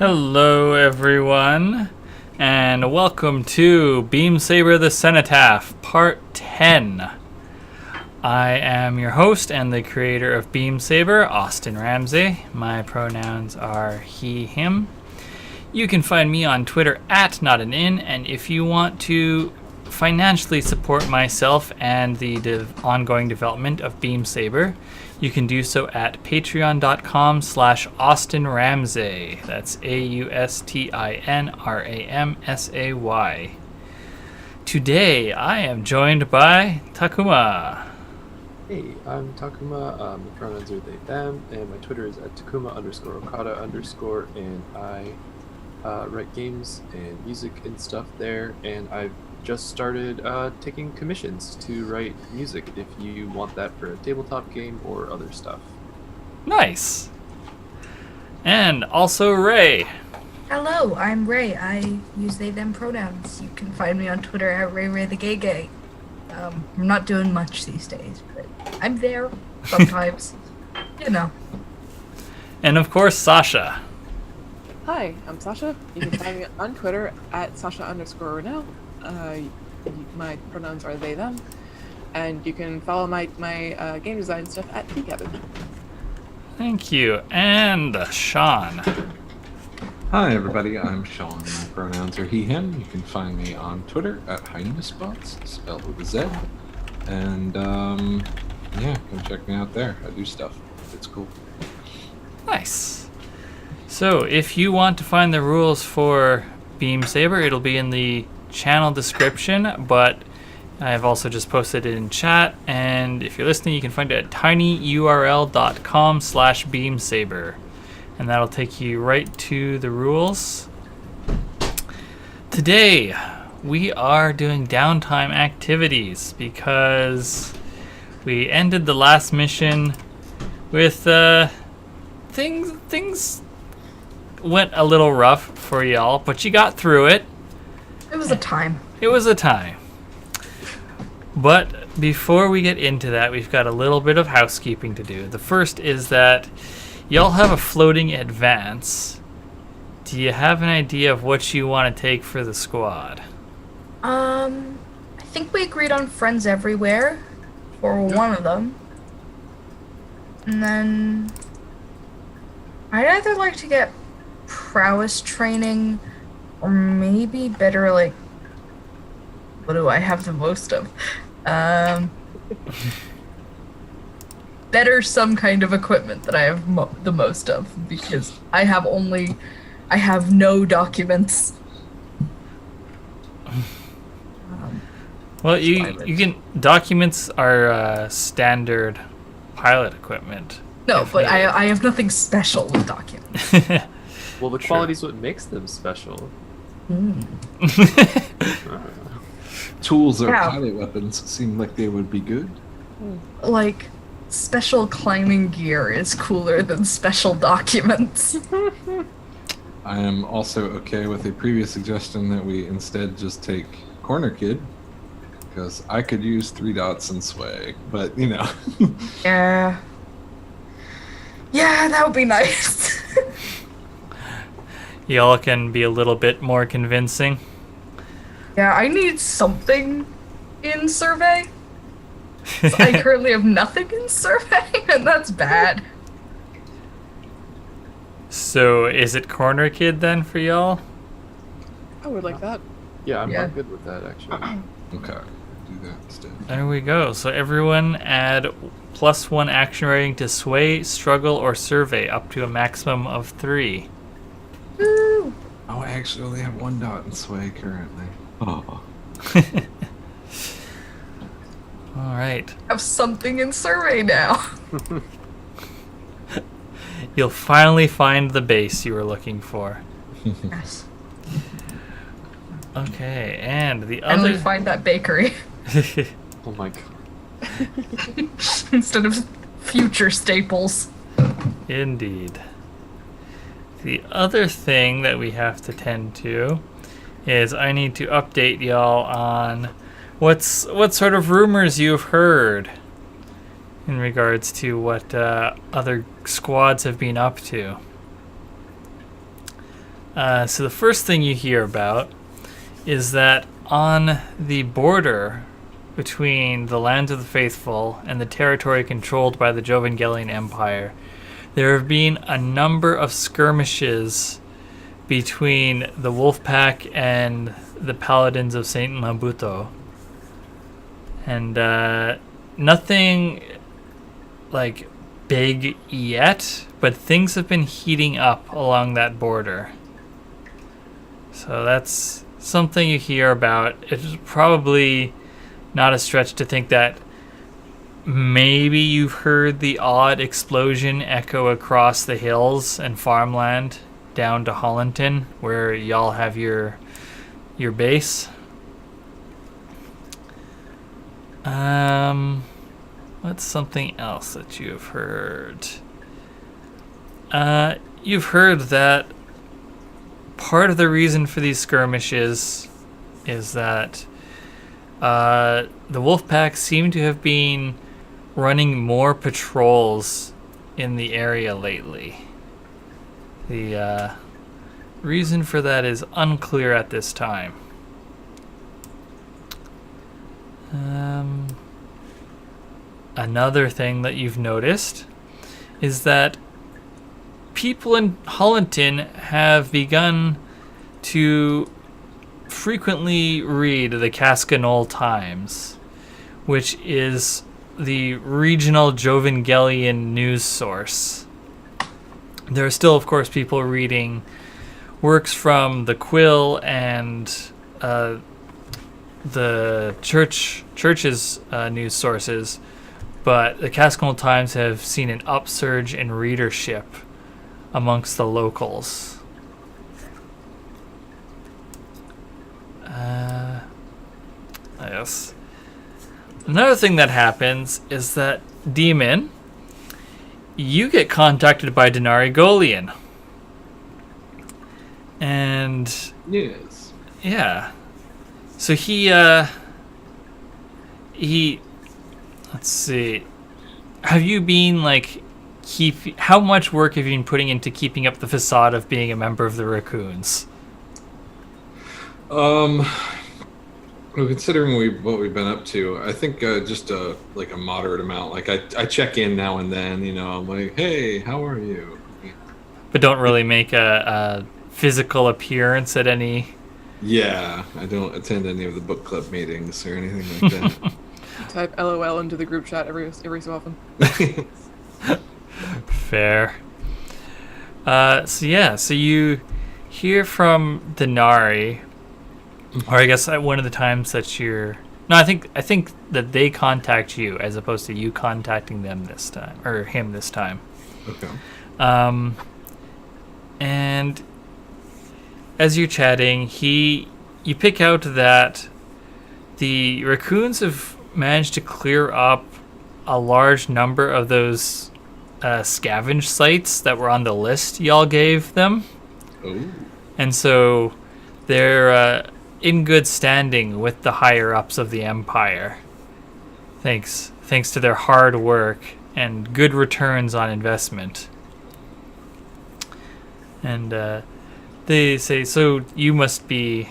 Hello everyone, and welcome to Saber the Cenotaph, Part 10. I am your host and the creator of Saber, Austin Ramsey. My pronouns are he, him. You can find me on Twitter at NotAnIn, and if you want to financially support myself and the ongoing development of Saber, you can do so at patreon.com/Austin Ramsay. That's AUSTINRAMSAY. Today I am joined by Takuma. Hey, I'm Takuma. My pronouns are they, them, and my Twitter is at Takuma_Okada_, and I write games and music and stuff there, and I've just started taking commissions to write music if you want that for a tabletop game or other stuff. Nice. And also Ray. Hello, I'm Ray. I use they, them pronouns. You can find me on Twitter at RayRayTheGayGay. I'm not doing much these days, but I'm there sometimes. You know. And of course, Sasha. Hi, I'm Sasha. You can find me on Twitter at Sasha_Renell. My pronouns are they, them. And you can follow my game design stuff at TCabbage. Thank you. And Sean. Hi everybody, I'm Sean. My pronouns are he, him. You can find me on Twitter at HyenaSpots, spelled with a Z. And yeah, come check me out there. I do stuff. It's cool. Nice. So if you want to find the rules for Saber, it'll be in the channel description, but I've also just posted it in chat, and if you're listening you can find it at tinyurl.com/beamsaber, and that'll take you right to the rules. Today we are doing downtime activities because we ended the last mission with things went a little rough for y'all, but you got through it. It was a time. It was a time. But before we get into that, we've got a little bit of housekeeping to do. The first is that y'all have a floating advance. Do you have an idea of what you want to take for the squad? I think we agreed on Friends Everywhere for one of them. And then I'd either like to get prowess training, or maybe better, like, what do I have the most of? Better some kind of equipment that I have the most of, because I have no documents. Well, you can. Documents are standard pilot equipment. No, but I have nothing special with documents. Well, the quality is what makes them special. Tools or Yeah. pilot weapons seem like they would be good. Like, special climbing gear is cooler than special documents. I am also okay with a previous suggestion that we instead just take Corner Kid, because I could use 3 dots and sway, but you know. Yeah, that would be nice. Y'all can be a little bit more convincing. Yeah, I need something in survey. I currently have nothing in survey, and that's bad. So is it Corner Kid then for y'all? I would like that. Yeah, I'm Yeah. not good with that, actually. Okay, do that instead. There we go. So everyone add +1 action rating to sway, struggle, or survey up to a maximum of 3. Woo! Oh, I actually only have 1 dot in sway currently. Oh. All right. I have something in survey now. You'll finally find the base you were looking for. Yes. Okay, and the And we other... find that bakery Oh my god. instead of future Staples. Indeed. The other thing that we have to tend to is I need to update y'all on what sort of rumors you've heard in regards to what other squads have been up to. So the first thing you hear about is that on the border between the lands of the faithful and the territory controlled by the Jovangelian Empire, there have been a number of skirmishes between the Wolfpack and the Paladins of Saint Lambuto. And nothing like big yet, but things have been heating up along that border. So that's something you hear about. It's probably not a stretch to think that maybe you've heard the odd explosion echo across the hills and farmland down to Hollanton, where y'all have your base. What's something else that you've heard? You've heard that part of the reason for these skirmishes is that the Wolfpack seem to have been running more patrols in the area lately. The reason for that is unclear at this time. Another thing that you've noticed is that people in Hollanton have begun to frequently read the Cascanol Times, which is the regional Jovangelian news source. There are still, of course, people reading works from the Quill and the church's news sources, but the Cascanol Times have seen an upsurge in readership amongst the locals. Yes. Another thing that happens is that, Demon, you get contacted by Denari Golian. And Yes. yeah. So he let's see. Have you been how much work have you been putting into keeping up the facade of being a member of the Raccoons? Well, considering what we've been up to, I think just a moderate amount. Like I check in now and then. I'm like, hey, how are you? But don't really make a physical appearance at any. Yeah, I don't attend any of the book club meetings or anything like that. Type LOL into the group chat every so often. Fair. So you hear from Denari, or I guess at one of the times that you're. No, I think that they contact you as opposed to you contacting them this time, or him this time. Okay. And as you're chatting, you pick out that the Raccoons have managed to clear up a large number of those scavenge sites that were on the list y'all gave them. Oh. And so they're in good standing with the higher ups of the Empire. Thanks to their hard work and good returns on investment. And they say, so you must be,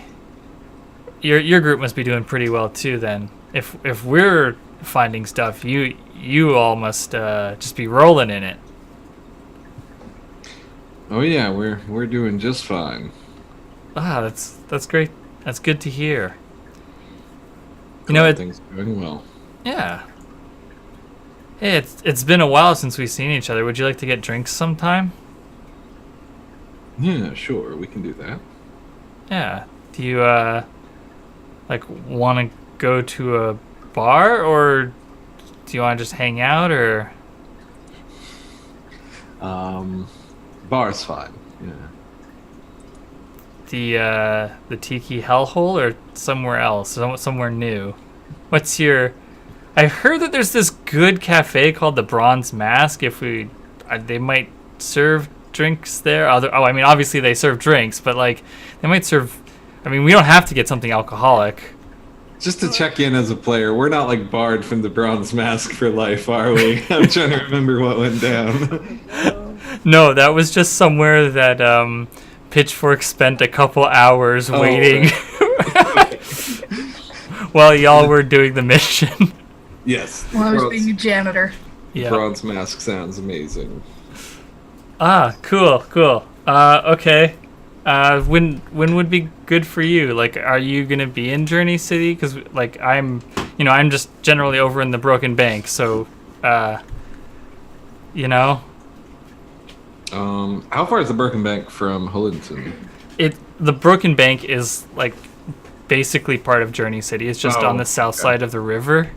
your group must be doing pretty well too then. If we're finding stuff, you all must just be rolling in it. Oh yeah, we're doing just fine. That's great. That's good to hear. Things are going well. Yeah. Hey, it's been a while since we've seen each other. Would you like to get drinks sometime? Yeah, sure, we can do that. Yeah. Do you want to go to a bar, or do you want to just hang out, or? Bar's fine. Yeah. The Tiki Hellhole, or somewhere else, somewhere new? What's your? I heard that there's this good cafe called the Bronze Mask. They might serve drinks there. Obviously they serve drinks, but they might serve. We don't have to get something alcoholic. Just to check in as a player, we're not like barred from the Bronze Mask for life, are we? I'm trying to remember what went down. No, that was just somewhere that Pitchfork spent a couple hours waiting while y'all were doing the mission. Yes. Well, I was being a janitor. Yeah. Bronze mask sounds amazing. Ah, cool. Okay. When would be good for you? Like, are you gonna be in Journey City? Because like I'm just generally over in the Broken Bank. So, you know. How far is the Broken Bank from Hullinton? The Broken Bank is like basically part of Journey City. It's just on the south side of the river.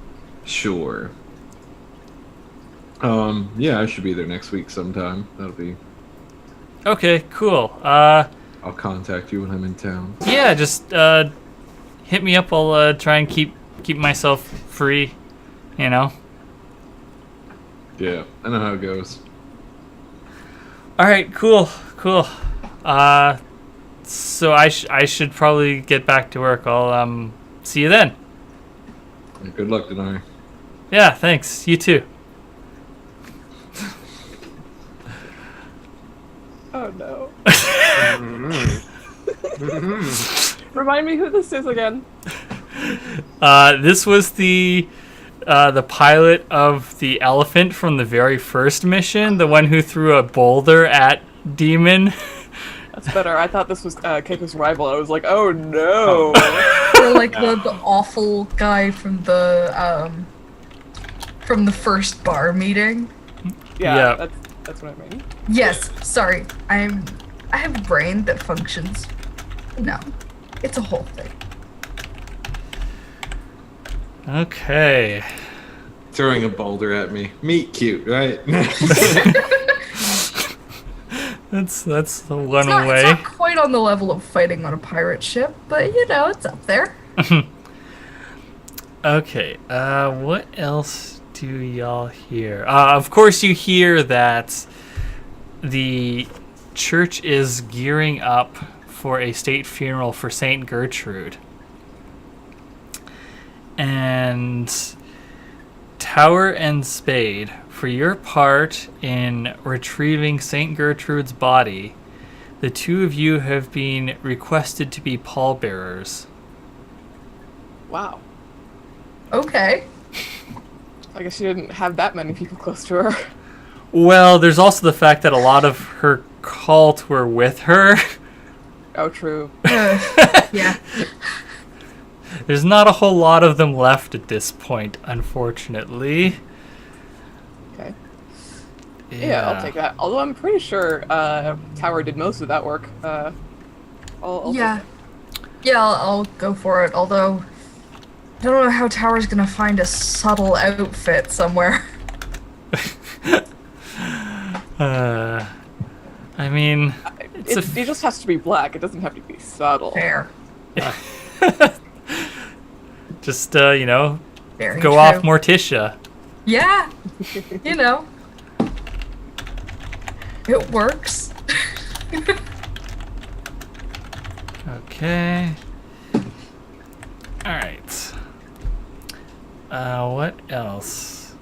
Sure. Yeah, I should be there next week sometime. That'll be. Okay, cool. I'll contact you when I'm in town. Yeah, just hit me up. I'll try and keep myself free. You know. Yeah, I know how it goes. All right, cool. So I should probably get back to work. I'll see you then. Good luck tonight. Yeah, thanks. You too. Oh no. Remind me who this is again. This was the pilot of the elephant from the very first mission, the one who threw a boulder at Demon. That's better. I thought this was Keiko's rival. I was like, oh no. Or like the awful guy from the first bar meeting. Yeah. That's what I mean. Yes, sorry. I have a brain that functions. No, it's a whole thing. Okay. Throwing a boulder at me. Meet cute, right? That's the one It's not, way. it's not quite on the level of fighting on a pirate ship, but you know, it's up there. Okay. What else do y'all hear? Of course, you hear that the church is gearing up for a state funeral for Saint Gertrude, and Tower and Spade, for your part in retrieving Saint Gertrude's body, the two of you have been requested to be pallbearers. Wow. Okay. I guess she didn't have that many people close to her. Well, there's also the fact that a lot of her cult were with her. Oh, true. Yeah. There's not a whole lot of them left at this point, unfortunately. Okay. Yeah, I'll take that. Although I'm pretty sure Tower did most of that work. I'll Yeah. Yeah, I'll go for it, although I don't know how Tower's gonna find a subtle outfit somewhere. I mean, it just has to be black. It doesn't have to be subtle. Fair. just Very Very go true. off Morticia. Yeah. You know. It works. Okay. Alright. What else?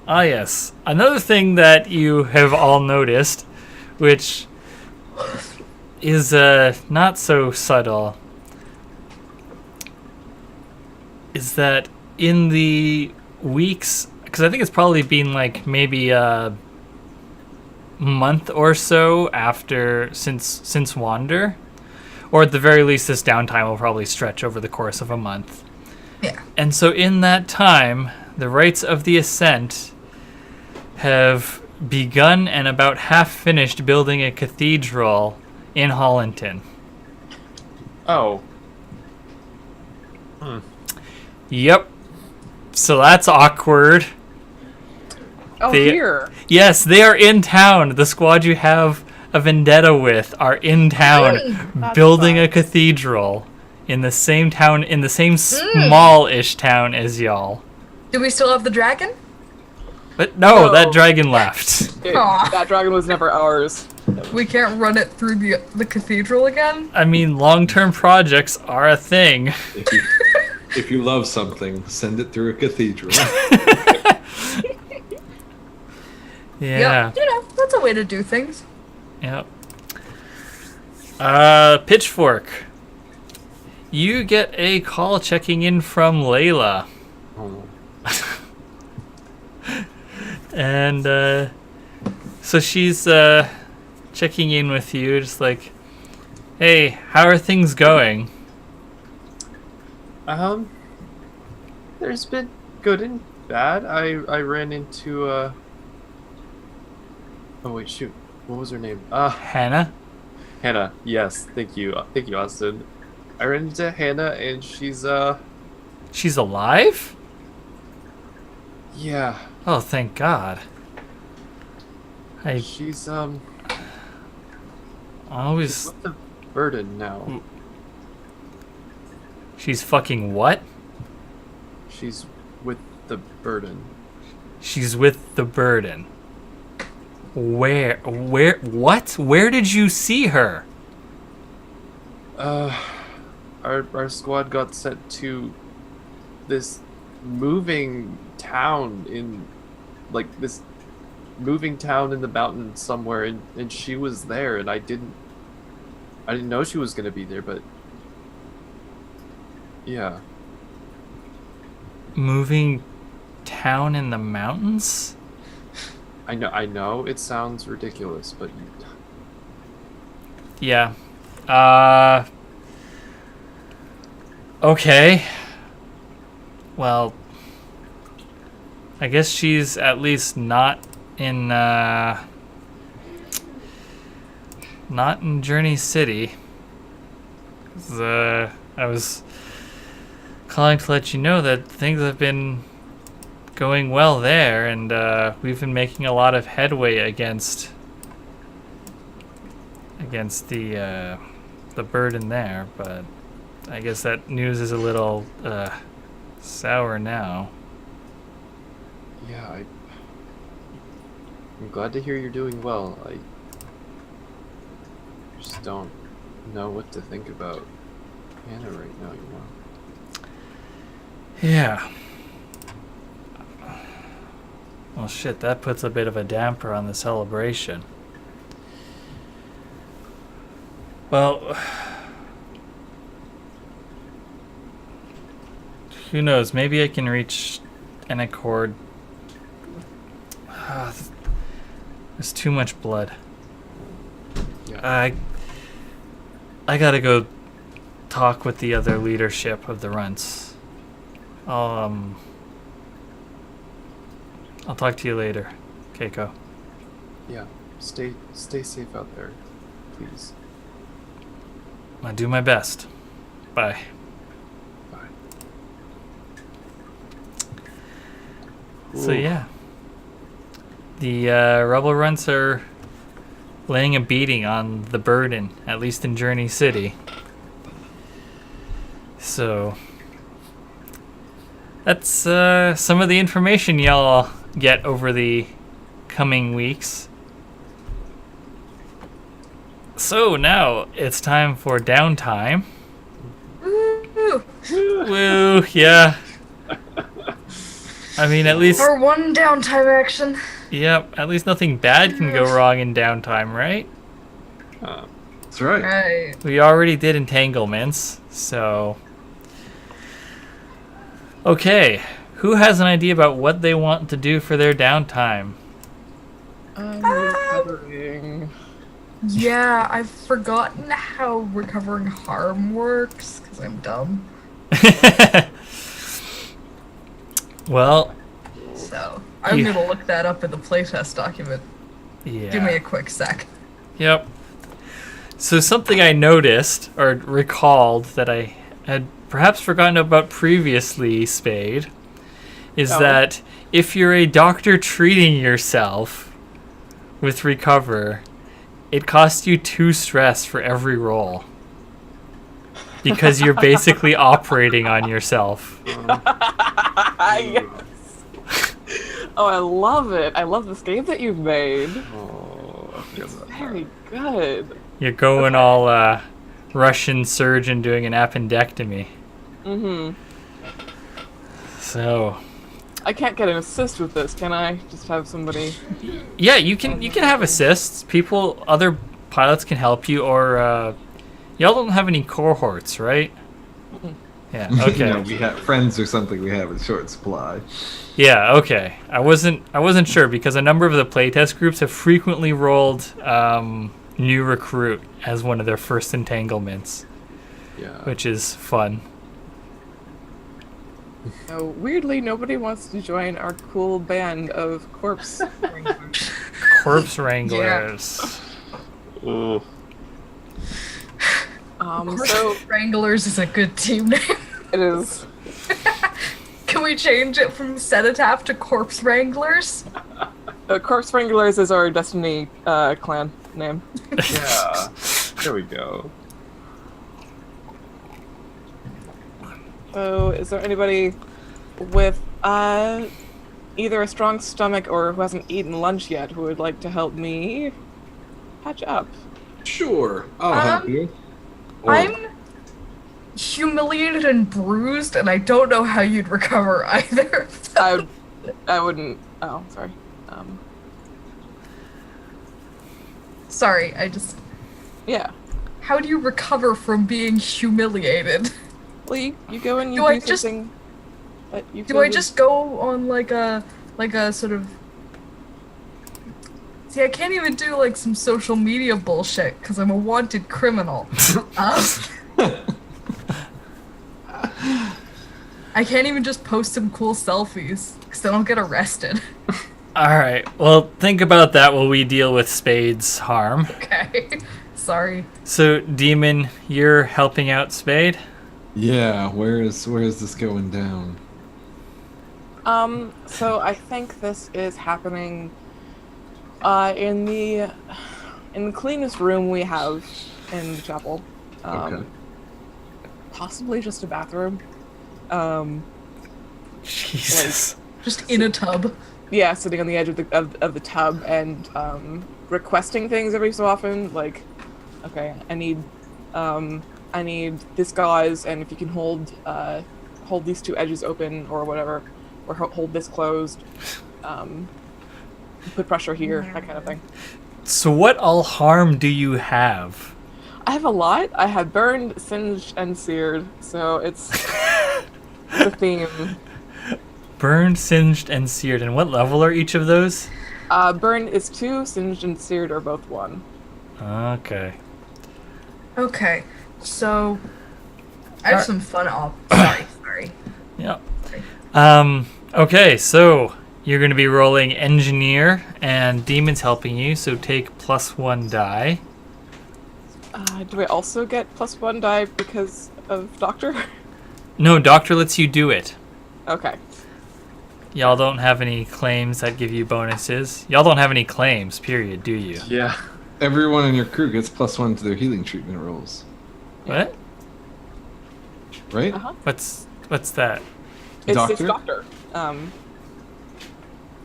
Ah, yes. Another thing that you have all noticed, which is not so subtle, is that in the weeks, because I think it's probably been like maybe a month or so since Wander, or at the very least this downtime will probably stretch over the course of a month. Yeah. And so in that time, the Rites of the Ascent have begun and about half finished building a cathedral in Hollinton. Oh. Yep. So that's awkward. Oh, They- here. Yes, they are in town. The squad you have a vendetta with are in town Really? That's building a fine. cathedral in the same town, in the same small-ish town as y'all. Do we still have the dragon? But no, No. that dragon left. Aw. That dragon was never ours. We can't run it through the cathedral again? I mean, long-term projects are a thing. If you love something, send it through a cathedral. Yeah. Yep. You know, that's a way to do things. Yep. Pitchfork. You get a call checking in from Layla. Oh. And so she's checking in with you, just like, hey, how are things going? There's been good and bad. I ran into oh wait, shoot. What was her name? Hannah? Hannah. Yes, thank you. Thank you, Austin. I ran into Hannah and she's She's alive? yeah. Oh, thank God. She's Always... with the burden now. She's fucking what? She's with the burden. She's with the burden. Where, what? Where did you see her? Our squad got sent to this moving town in this moving town in the mountains somewhere, and she was there, and I didn't know she was gonna be there, but yeah. Moving town in the mountains? I know it sounds ridiculous, but Yeah. Okay. Well, I guess she's at least not in Journey City. 'Cause, I was calling to let you know that things have been going well there, and we've been making a lot of headway against the burden there, but I guess that news is a little sour now. yeah, I'm glad to hear you're doing well. I just don't know what to think about Hannah right now, you know. Yeah. Well, shit, that puts a bit of a damper on the celebration. Well, who knows? Maybe I can reach an accord. There's too much blood. Yeah. I gotta go talk with the other leadership of the Runts. I'll talk to you later, Keiko. Yeah. Stay safe out there, please. I'll do my best. Bye. Bye. So Ooh. yeah, the rebel Runts are laying a beating on the burden, at least in Journey City. So that's some of the information y'all get over the coming weeks. So now it's time for downtime. Woo! Woo, yeah. I mean, at least, For one downtime action. yep, at least nothing bad can go wrong in downtime, right? That's right. Right. We already did entanglements, so... Okay, who has an idea about what they want to do for their downtime? I'm recovering. Yeah, I've forgotten how recovering harm works because I'm dumb. Well, So I'm Yeah. gonna look that up in the playtest document. yeah. Give me a quick sec. Yep. So something I noticed or recalled that I had perhaps forgotten about previously, Spade, is Oh. that if you're a doctor treating yourself with Recover, it costs you 2 stress for every roll. Because you're basically operating on yourself. Yes. Oh, I love it. I love this game that you've made. Oh, I forgot about that. Very good. You're going all Russian surgeon doing an appendectomy. Mm-hmm. So, I can't get an assist with this, can I? Just have somebody... yeah, you can have assists. Other pilots can help you, or Y'all don't have any cohorts, right? Yeah, okay. No, we have friends or something we have in short supply. Yeah, okay. I wasn't sure because a number of the playtest groups have frequently rolled new recruit as one of their first entanglements, Yeah. which is fun. So weirdly, nobody wants to join our cool band of corpse wranglers. Corpse Wranglers. Ooh. So Wranglers is a good team name. it is. Can we change it from Cenotaph to Corpse Wranglers? Corpse Wranglers is our Destiny clan name. Yeah. There we go. So, is there anybody with either a strong stomach or who hasn't eaten lunch yet who would like to help me patch up? Sure, I'll help you. Or- I'm humiliated and bruised, and I don't know how you'd recover either. I wouldn't. Oh, sorry. Sorry, I just. Yeah. How do you recover from being humiliated? Well, you go and you Do I do just- something. That you Do feel I is- just go on like a sort of? See, I can't even do like some social media bullshit because I'm a wanted criminal. I can't even just post some cool selfies because then I'll get arrested. All right. Well, think about that while we deal with Spade's harm. Okay, sorry. So, Demon, you're helping out Spade? Yeah, where is this going down? So I think this is happening in the cleanest room we have in the chapel. Okay. Possibly just a bathroom. Jesus. Just in a tub. Yeah, sitting on the edge of the tub and requesting things every so often. Like, okay, I need this gauze, and if you can hold these two edges open or whatever, or hold this closed. Put pressure here, that kind of thing. So, what all harm do you have? I have a lot. I have burned, singed, and seared, so it's the theme. Burned, singed, and seared. And what level are each of those? Burned is 2, singed and seared are both 1. Okay. Okay, so I have some fun sorry. Yep. Okay, so you're going to be rolling Engineer, and Demon's helping you, so take +1 die. Do I also get +1 die because of Doctor? No, Doctor lets you do it. Okay. Y'all don't have any claims that give you bonuses. Y'all don't have any claims, period, do you? Yeah. Everyone in your crew gets +1 to their healing treatment rolls, What? right? Uh-huh. What's that? It's Doctor? Doctor.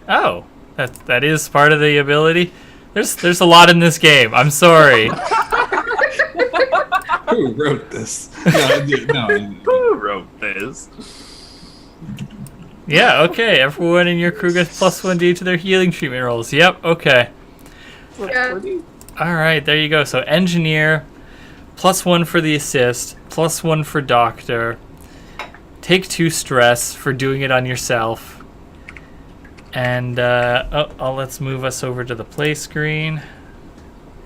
Oh, that is part of the ability. There's a lot in this game. I'm sorry. Who wrote this? No. Who wrote this? Yeah, okay. Everyone in your crew gets +1d to their healing treatment rolls. Yep, okay. Yeah. All right, there you go. So Engineer, +1 for the assist, +1 for Doctor. Take 2 stress for doing it on yourself. And let's move us over to the play screen.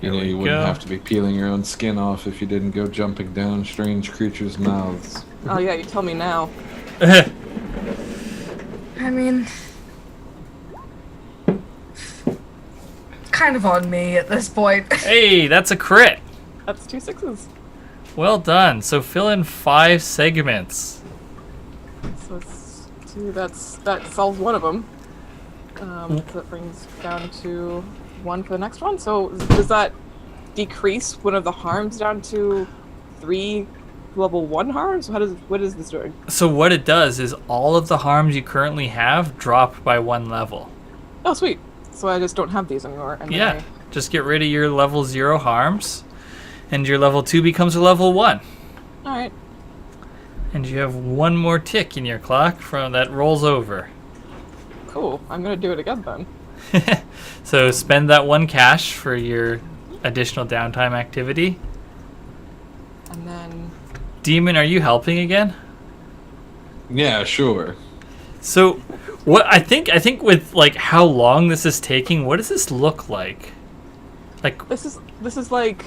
You know, There we you wouldn't go. have to be peeling your own skin off if you didn't go jumping down strange creatures' mouths. Oh yeah, you tell me now. I mean, kind of on me at this point. Hey, that's a crit. That's 2 6s. Well done. So fill in 5 segments. So it's 2. That solves one of them. So that brings down to 1 for the next one. So does that decrease one of the harms down to 3 level 1 harms? What is this doing? So what it does is all of the harms you currently have drop by 1 level. Oh, sweet. So I just don't have these anymore. And then Yeah, just get rid of your level 0 harms, and your level 2 becomes a level 1. All right. And you have 1 more tick in your clock from that rolls over. Cool. I'm gonna do it again then. So spend that 1 cash for your additional downtime activity. And then Demon, are you helping again? Yeah, sure. So, what I think with like how long this is taking, what does this look like? Like, this is like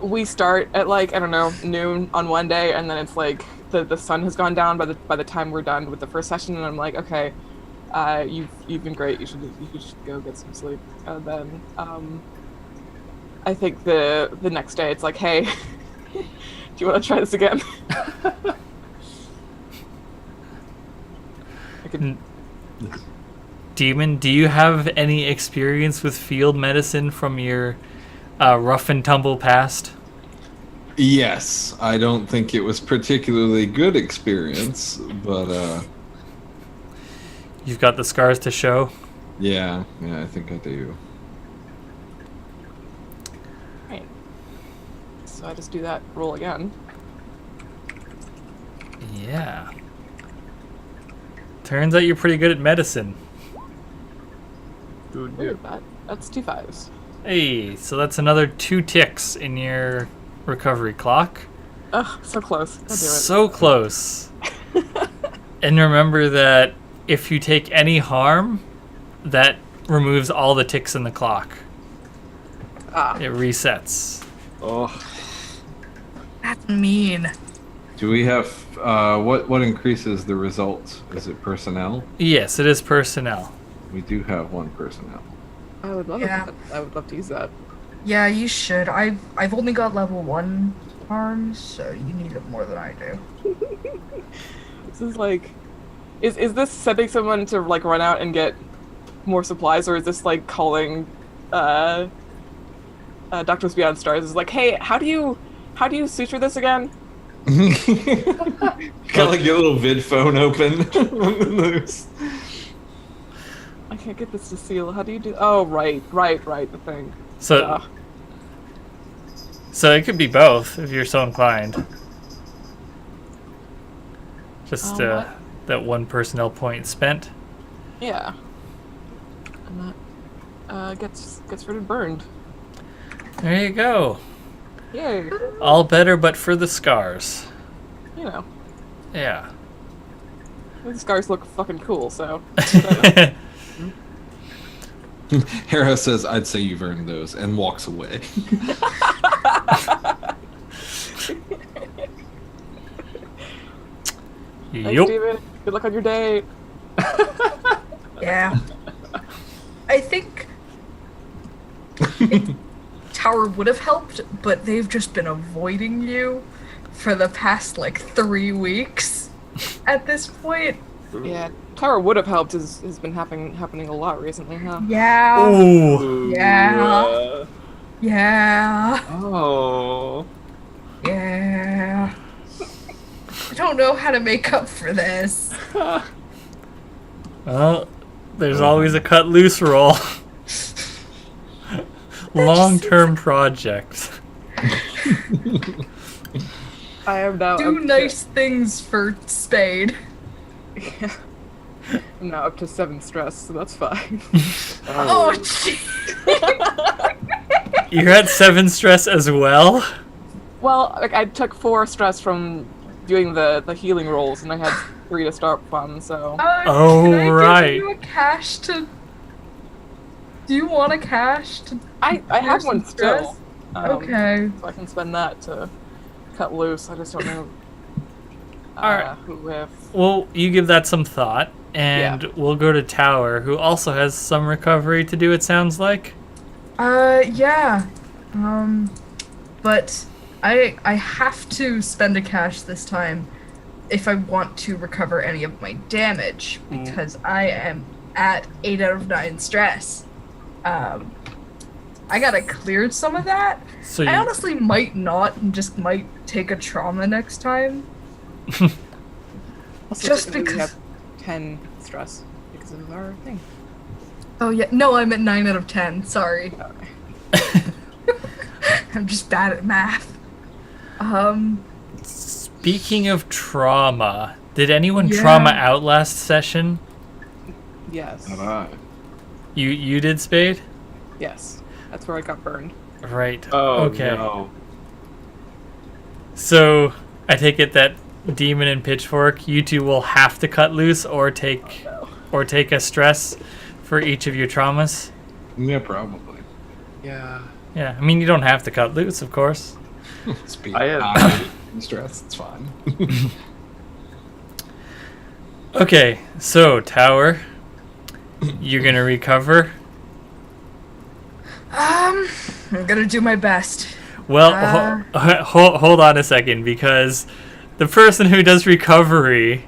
we start at like, I don't know, noon on one day, and then it's like the sun has gone down by the time we're done with the first session, and I'm like, okay, you've been great. You should go get some sleep. And then I think the next day it's like, hey, do you want to try this again? I could. Demon, do you have any experience with field medicine from your rough and tumble past? Yes, I don't think it was particularly good experience, but You've got the scars to show. yeah, I think I do. Right. So I just do that roll again. Yeah. Turns out you're pretty good at medicine. Who Look knew? at that. That's 2 5s. Hey, so that's another 2 ticks in your recovery clock. Ugh, so close. I'll do it. So close. And remember that if you take any harm, that removes all the ticks in the clock. Ah. It resets. Oh, That's mean. Do we have what increases the results? Is it personnel? Yes, it is personnel. We do have 1 personnel. I would love Yeah. it. I would love to use that. Yeah, you should. I've only got level 1 arms, so you need it more than I do. This is like, is this sending someone to like run out and get more supplies, or is this like calling Doctors Beyond Stars? Is like, hey, how do you suture this again? Got like your little vid phone open. I can't get this to seal. How do you do? Oh, right, the thing. So, Ugh. so it could be both if you're so inclined. Just What? that 1 personnel point spent. Yeah. And that gets rid of burned. There you go. Yay. All better, but for the scars. You know, Yeah. the scars look fucking cool. So. Hera says, "I'd say you've earned those," and walks away. Thanks, Yup. Steven. Good luck on your date. Yeah. I think Tower would have helped, but they've just been avoiding you for the past like 3 weeks at this point. Yeah, Tower would have helped. Has been happening a lot recently, huh? Yeah. Ooh. Yeah. Yeah. Oh. Yeah. I don't know how to make up for this. Well, there's always a cut loose roll. Long-term project. I am now Do up to- nice things for Spade. I'm now up to 7 stress, so that's fine. Oh, gee. You're at 7 stress as well? Well, like I took 4 stress from doing the healing rolls, and I had 3 to start from. So Oh, can I right. give you a cash to... Do you want a cash to... I have some one still. stress? Okay. So I can spend that to cut loose. I just don't know. Alright. Who if Well, you give that some thought, and we'll go to Tower, who also has some recovery to do, it sounds like. Yeah. But I have to spend a cash this time if I want to recover any of my damage, because I am at 8 out of 9 stress. I gotta clear some of that. So I you, honestly might not, and just might take a trauma next time. also Just technically we because- have 10 stress because of our thing. Oh yeah, no, I'm at 9 out of 10. Sorry. I'm just bad at math. speaking of trauma, did anyone Yeah. trauma out last session? Yes. Not I. You did, Spade? Yes. That's where I got burned. Right. Oh okay. no. So I take it that Demon and Pitchfork, you two will have to cut loose or take a stress for each of your traumas. Yeah, probably. Yeah. Yeah, I mean you don't have to cut loose, of course. Speed. I have- stress. It's fine. Okay, so Tower, you're gonna recover. I'm gonna do my best. Well, hold on a second, because the person who does recovery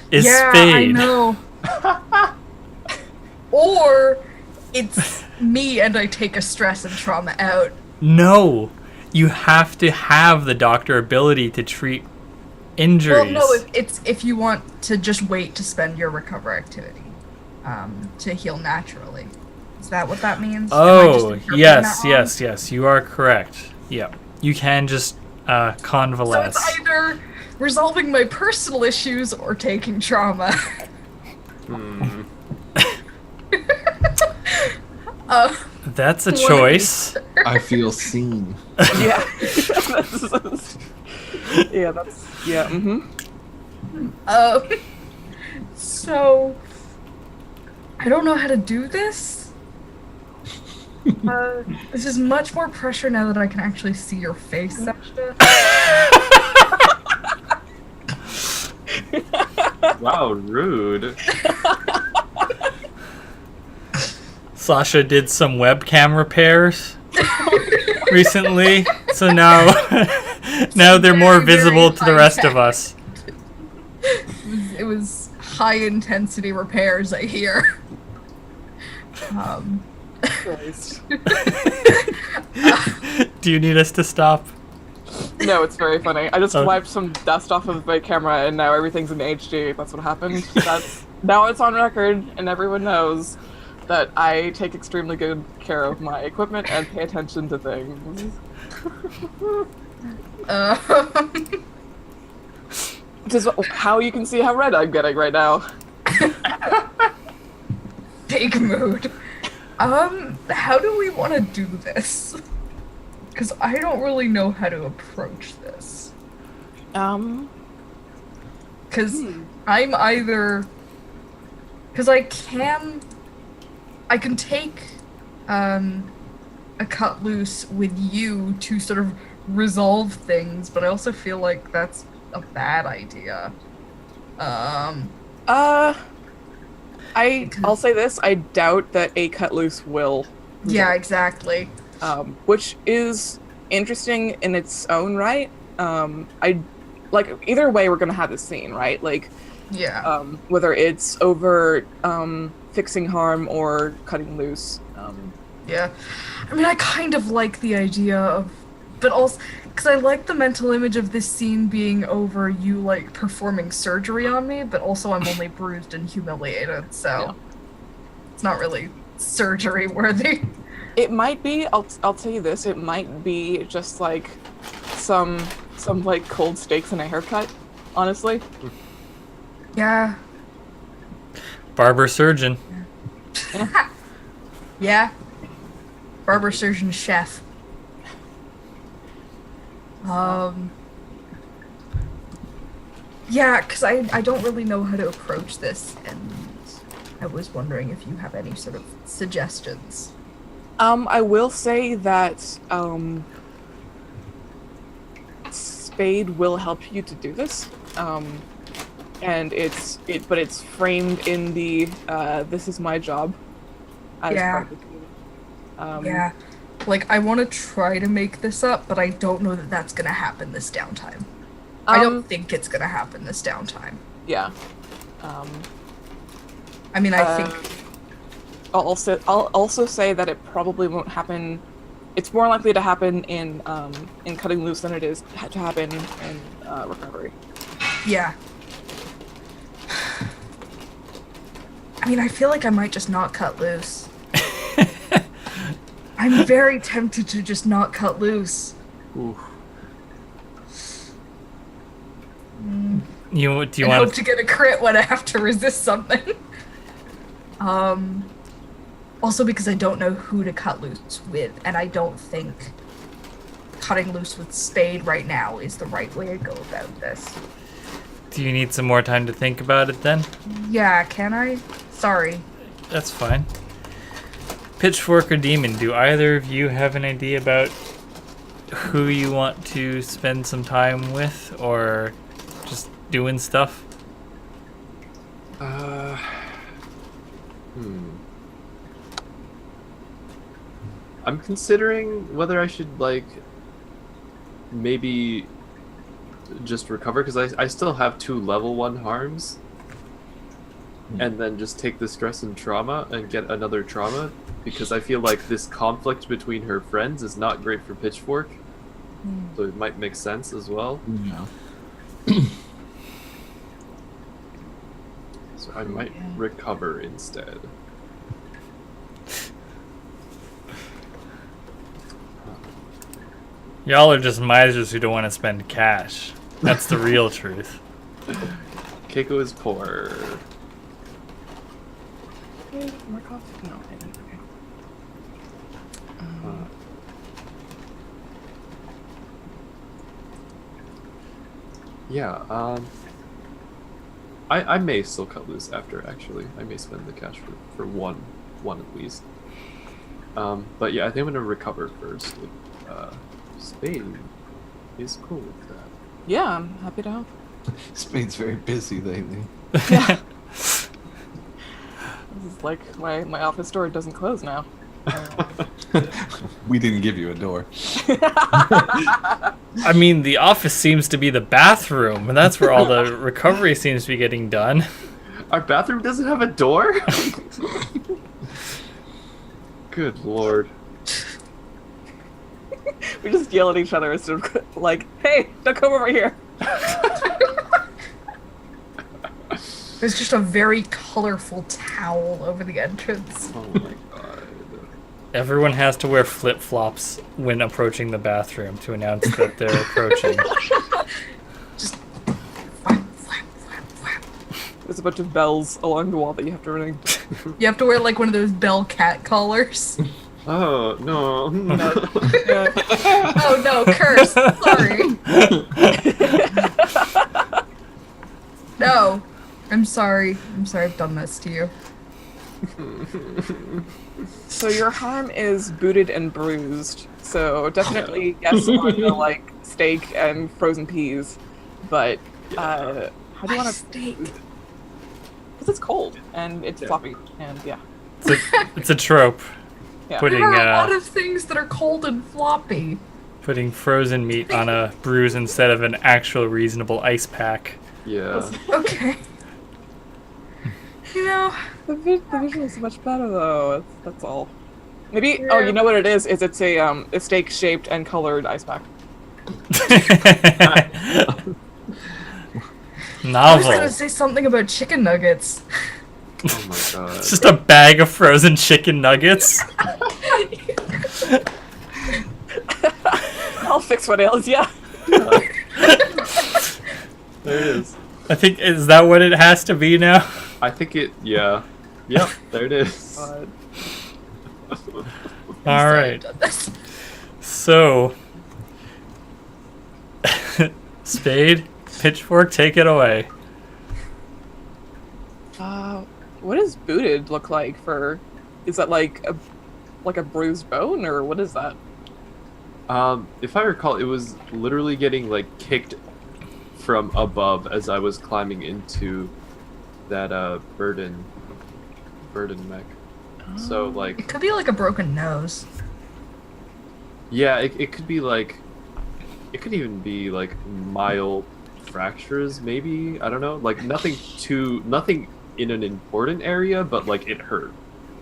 is yeah, Spade. I know. Or it's me and I take a stress and trauma out. No, you have to have the doctor ability to treat injuries. Well, no, if you want to just wait to spend your recover activity to heal naturally. Is that what that means? Am I just Oh, interpreting yes, that wrong? yes, you are correct. Yep. You can just So convalesce. it's either resolving my personal issues or taking trauma. Hmm. That's a What? choice. I feel seen. Yeah. Yeah, that's yeah. So I don't know how to do this. This is much more pressure now that I can actually see your face, Sasha. Wow, rude. Sasha did some webcam repairs recently, so now they're more Very, visible very to the rest of high-tech. us. It was high intensity repairs, I hear. Christ. Do you need us to stop? No, it's very funny. I just Oh. wiped some dust off of my camera, and now everything's in HD. That's what happened. Now it's on record, and everyone knows that I take extremely good care of my equipment and pay attention to things. Which is how you can see how red I'm getting right now. Big mood. How do we want to do this? Because I don't really know how to approach this. Because I'm either... Because I can take a cut loose with you to sort of resolve things, but I also feel like that's a bad idea. I'll say this: I doubt that a cut loose will. Yeah, exactly. Which is interesting in its own right. I like either way we're gonna have this scene, right? Like, Yeah. whether it's over fixing harm or cutting loose. Yeah. I mean, I kind of like the idea of... But also... Because I like the mental image of this scene being over you, like, performing surgery on me, but also I'm only bruised and humiliated, so... Yeah. It's not really surgery worthy. It might be. I'll tell you this. It might be just like some like cold steaks and a haircut. Honestly. Yeah. Barber surgeon. Yeah. Barber surgeon chef. Yeah, because I don't really know how to approach this, and I was wondering if you have any sort of suggestions. I will say that Spade will help you to do this. And but it's framed in the this is my job. As Yeah. part of the team. Yeah. Like, I want to try to make this up, but I don't know that that's going to happen this downtime. I don't think it's going to happen this downtime. Yeah. I mean, I think... I'll also say that it probably won't happen. It's more likely to happen in cutting loose than it is to happen in recovery. Yeah. I mean, I feel like I might just not cut loose. I'm very tempted to just not cut loose. Ooh. Mm. Do you And want hope to get a crit when I have to resist something. Also because I don't know who to cut loose with, and I don't think cutting loose with Spade right now is the right way to go about this. Do you need some more time to think about it then? Yeah, can I? Sorry. That's fine. Pitchfork or Demon, do either of you have an idea about who you want to spend some time with or just doing stuff? I'm considering whether I should, like, maybe just recover, because I still have 2 level 1 harms. And then just take the stress and trauma and get another trauma, because I feel like this conflict between her friends is not great for Pitchfork. So it might make sense as well. Yeah. So I might recover instead. Y'all are just misers who don't want to spend cash. That's the real truth. Keiko is poor. More coffee? No, I didn't. Okay. Yeah, I may still cut loose after, actually. I may spend the cash for one at least. But yeah, I think I'm gonna recover first. Spade is cool with that. Yeah, I'm happy to help. Spade's very busy lately. Yeah. This is like my office door doesn't close now. We didn't give you a door. I mean, the office seems to be the bathroom, and that's where all the recovery seems to be getting done. Our bathroom doesn't have a door? Good lord. We just yell at each other instead of like, hey, don't come over here. There's just a very colorful towel over the entrance. Oh my god. Everyone has to wear flip-flops when approaching the bathroom to announce that they're approaching. Just flap, flap, flap, flap. There's a bunch of bells along the wall that you have to ring. You have to wear like one of those bell cat collars. Oh, no. Yeah. Oh no, curse. Sorry. No. I'm sorry. I'm sorry I've done this to you. So your harm is booted and bruised. So definitely yes on the like steak and frozen peas. But how do you want to steak? Because it's cold and it's floppy and yeah. It's a trope. Yeah. Putting There are a lot of things that are cold and floppy. putting frozen meat on a bruise instead of an actual reasonable ice pack. Yeah. Okay. You know, The visual is much better though. That's all. Maybe. Yeah. Oh, you know what it is? It's a steak shaped and colored ice pack. I was Novel. gonna say something about chicken nuggets. Oh my god. It's just a bag of frozen chicken nuggets. I'll fix what ails ya. There it is. I think, is that what it has to be now? I think it, yeah. Yep, there it is. Alright. So, Spade, Pitchfork, take it away. What does booted look like for? Is that like a bruised bone or what is that? If I recall, it was literally getting like kicked from above as I was climbing into that burden mech. So like, It could be like a broken nose. yeah, it could be like, it could even be like mild fractures, maybe. I don't know, like nothing in an important area, but like it hurt.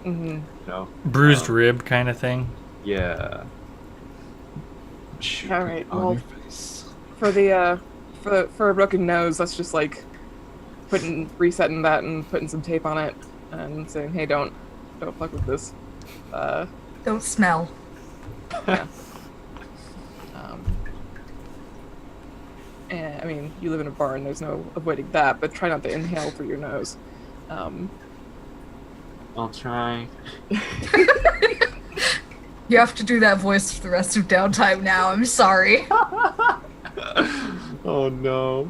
Mm-hmm. You know, Bruised rib kind of thing. yeah. Shoot All right, on well- your face. For a broken nose, that's just like resetting that and putting some tape on it and saying, hey, don't fuck with this. Don't smell. And I mean, you live in a barn, there's no avoiding that, but try not to inhale through your nose. I'll try. You have to do that voice for the rest of downtime now. I'm sorry. Oh no.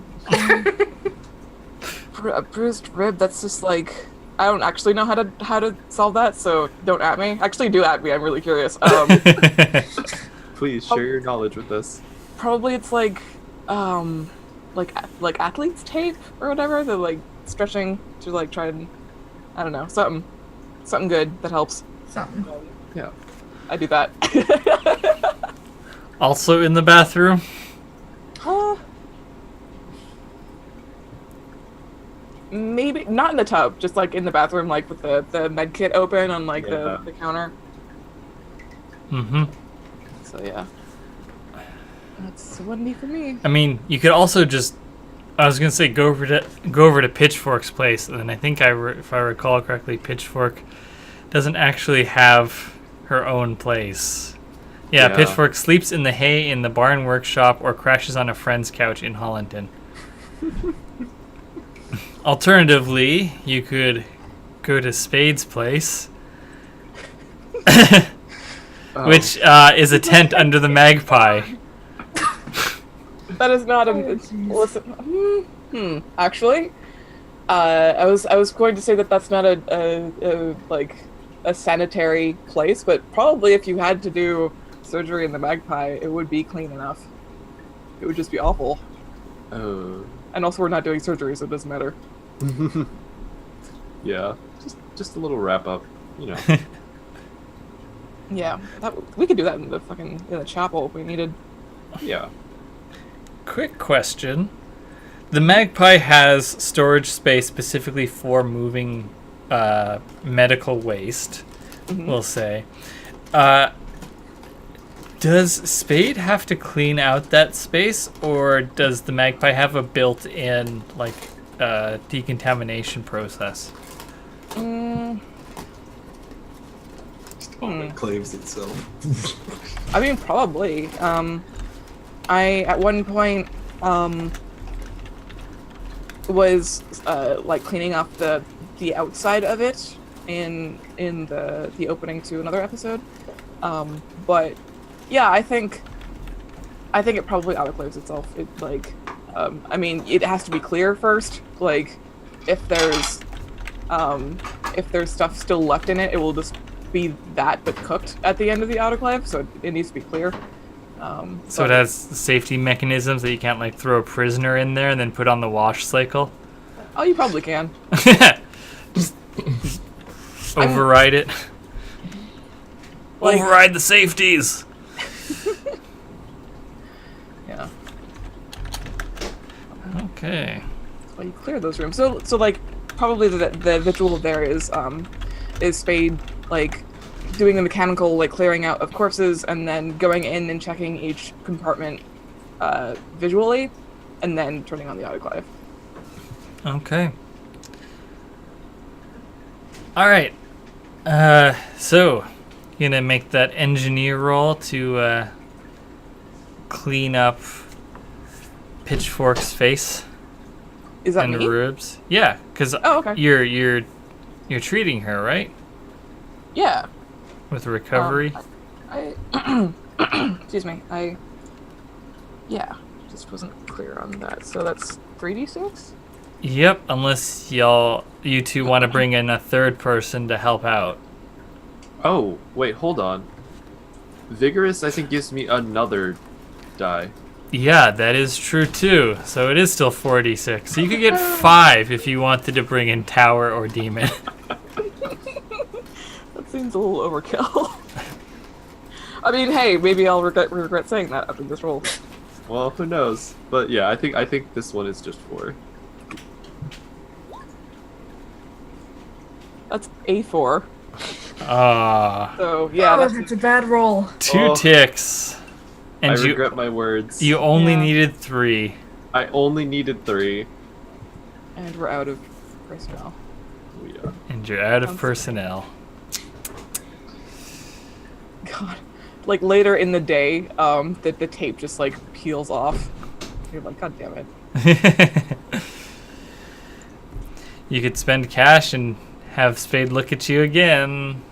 A bruised rib. That's just like I don't actually know how to solve that. So don't at me. Actually, do at me. I'm really curious. Please share your knowledge with us. Probably it's like athlete's tape or whatever. They're like stretching to like try and I don't know something good that helps. Something. Yeah. I do that. Also in the bathroom? Maybe not in the tub, just like in the bathroom, like with the med kit open on like the counter. Mm-hmm. So yeah, that's wouldn't be for me. I mean, you could also just, I was gonna say go over to Pitchfork's place, and then I think if I recall correctly, Pitchfork doesn't actually have her own place. Yeah, Pitchfork sleeps in the hay in the barn workshop or crashes on a friend's couch in Hollandton. Alternatively, you could go to Spade's place, which is a tent under the Magpie. That is not a listen. Actually, I was going to say that's not a sanitary place, but probably if you had to do surgery in the Magpie, it would be clean enough. It would just be awful. And also, we're not doing surgery, so it doesn't matter. Yeah, just a little wrap up, you know. Yeah, we could do that in the chapel if we needed. Yeah. Quick question. The Magpie has storage space specifically for moving medical waste, we'll say. Does Spade have to clean out that space, or does the Magpie have a built-in, decontamination process? Autoclaves itself. I mean, probably. I at one point was cleaning off the outside of it in the opening to another episode. But yeah, I think it probably autoclaves itself. It I mean, it has to be clear first. Like, if there's stuff still left in it, it will just be that but cooked at the end of the autoclave. So it needs to be clear. So it has safety mechanisms that you can't throw a prisoner in there and then put on the wash cycle? Oh, you probably can. Just override it. Override the safeties. Yeah. Okay. Well, you clear those rooms. So probably the visual there is Spade doing the mechanical clearing out of corpses and then going in and checking each compartment visually, and then turning on the autoclave. Okay. All right. So, you're gonna make that engineer roll to clean up Pitchfork's face. Is that and me? ribs. Yeah, because okay. You're treating her, right? Yeah. With recovery. I excuse me. Just wasn't clear on that. So that's 3d6. Yep, unless you two want to bring in a third person to help out. Oh, wait, hold on. Vigorous, I think, gives me another die. Yeah, that is true too. So it is still 46. So you could get 5 if you wanted to bring in Tower or Demon. That seems a little overkill. I mean, hey, maybe I'll regret saying that after this roll. Well, who knows? But yeah, I think this one is just 4. That's A4. So yeah, that's a bad roll. 2 ticks. And I regret my words. You only needed 3. I only needed 3. And we're out of personnel. Oh, yeah. And you're out of personnel. God. Later in the day, the tape just peels off. You're like, God damn it. You could spend cash and have Spade look at you again.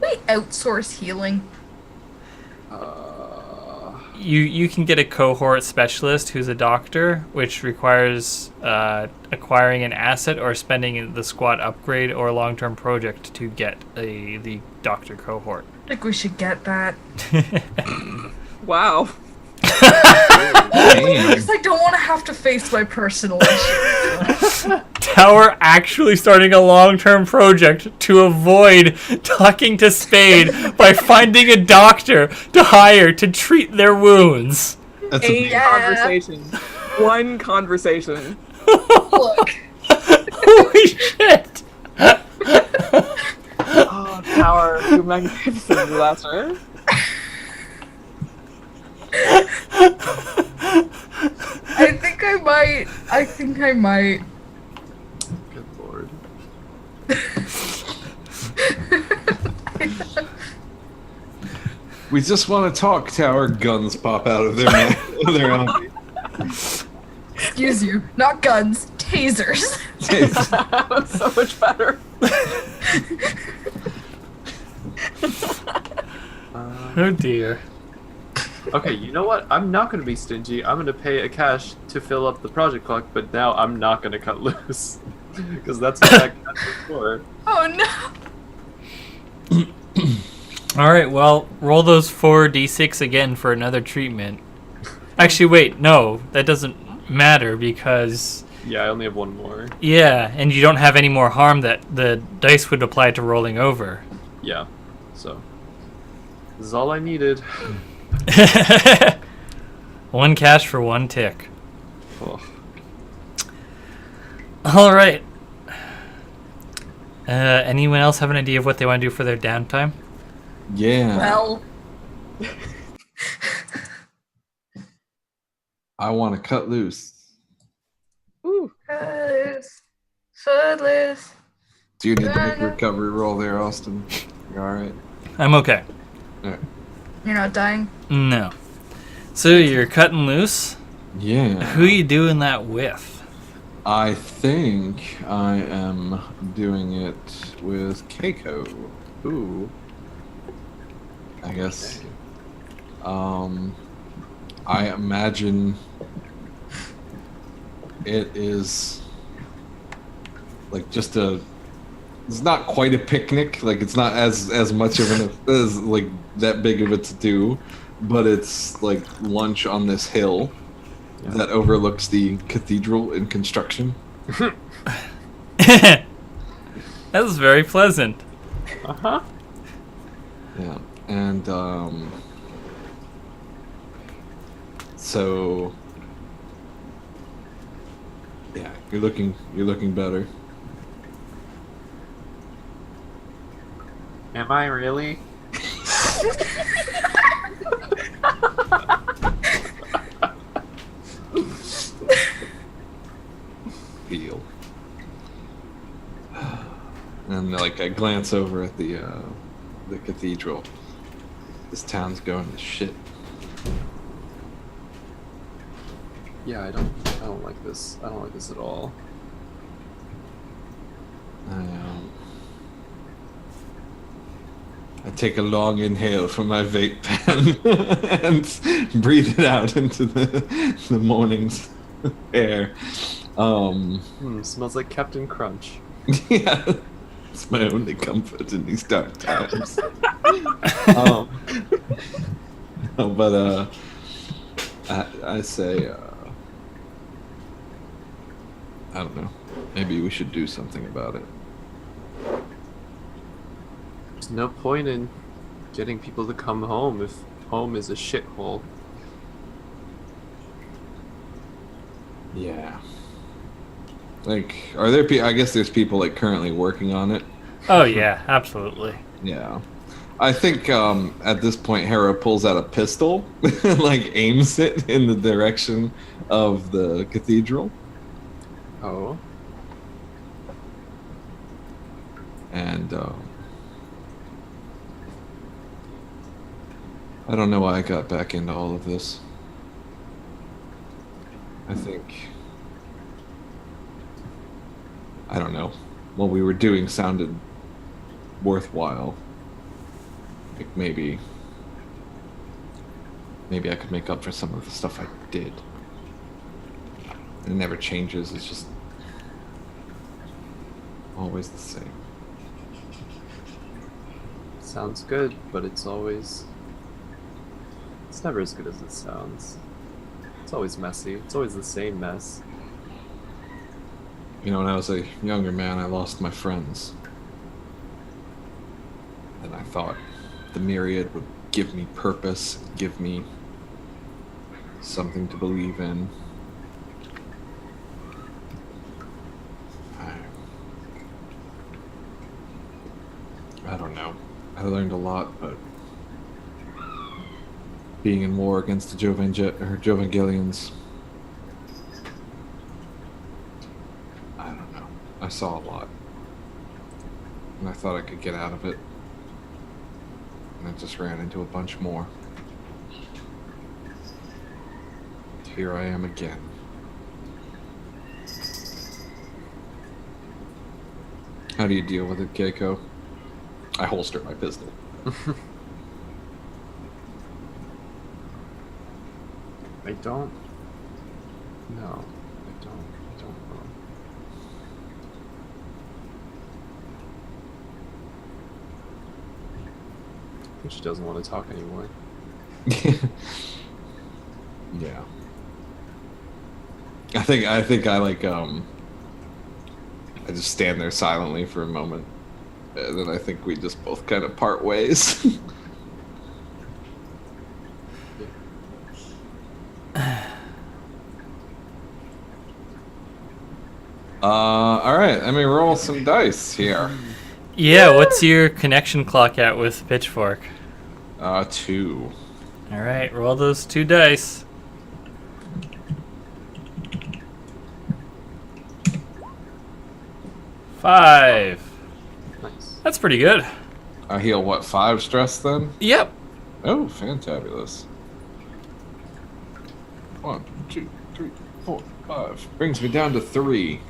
we outsource healing? You can get a cohort specialist who's a doctor, which requires acquiring an asset or spending the squad upgrade or long-term project to get the doctor cohort. I think we should get that. Wow. Because I don't want to have to face my personal issues. Tower actually starting a long-term project to avoid talking to Spade by finding a doctor to hire to treat their wounds. That's A Yeah. conversation. One conversation. Look, Holy shit! Oh, Tower, you're magnificent disaster. I think I might. Good lord. We just want to talk, Tower. Guns pop out of their mouth. Their own. Excuse you, not guns, tasers. That's so much better. Oh dear. Okay, you know what? I'm not going to be stingy. I'm going to pay a cash to fill up the project clock, but now I'm not going to cut loose. Because that's what that cash is for. Oh no. Alright, well, roll those 4d6 again for another treatment. Actually, wait, no, that doesn't matter because... Yeah, I only have one more. Yeah, and you don't have any more harm that the dice would apply to rolling over. Yeah, so. This is all I needed. One cash for one tick. Oh. Alright. Anyone else have an idea of what they want to do for their downtime? Yeah. Well, I want to cut loose. Ooh. Footloose. Do you need to make a recovery roll there, Austin? You alright? I'm okay. Alright. You're not dying? No. So you're cutting loose? Yeah. Who you doing that with? I think I am doing it with Keiko. Ooh. I guess. I imagine it is like just a. It's not quite a picnic. Like it's not as much of an as like that big of a to do, but it's like lunch on this hill that overlooks the cathedral in construction. That was very pleasant. Uh-huh. Yeah, and so yeah, you're looking better. Am I really? Feel. And like I glance over at the cathedral. This town's going to shit. Yeah, I don't like this. I don't like this at all. I take a long inhale from my vape pen and breathe it out into the morning's air. Smells like Captain Crunch. Yeah, it's my only comfort in these dark times. But I say, I don't know. Maybe we should do something about it. There's no point in getting people to come home if home is a shithole. Yeah. Like, are there? I guess there's people like currently working on it. Oh yeah, absolutely. Yeah. I think at this point Hera pulls out a pistol, and, like aims it in the direction of the cathedral. Oh. And I don't know why I got back into all of this. I think I don't know. What we were doing sounded worthwhile. think maybe I could make up for some of the stuff I did. It never changes. It's just always the same. Sounds good, but it's never as good as it sounds. It's always messy. It's always the same mess. You know, when I was a younger man, I lost my friends. And I thought the myriad would give me purpose, give me something to believe in. I don't know. I learned a lot, but being in war against the Jovangelians, I don't know. I saw a lot. And I thought I could get out of it. And I just ran into a bunch more. Here I am again. How do you deal with it, Keiko? I holster my pistol. I don't know. I don't know. I think she doesn't want to talk anymore. Yeah. I think I like I just stand there silently for a moment. And then I think we just both kind of part ways. All right, let me roll some dice here. Yeah, what's your connection clock at with Pitchfork? 2. All right, roll those 2 dice. Five. Nice. That's pretty good. I heal what, 5 stress then? Yep. Oh, fantabulous. 1, 2, 3, 4, 5. Brings me down to 3.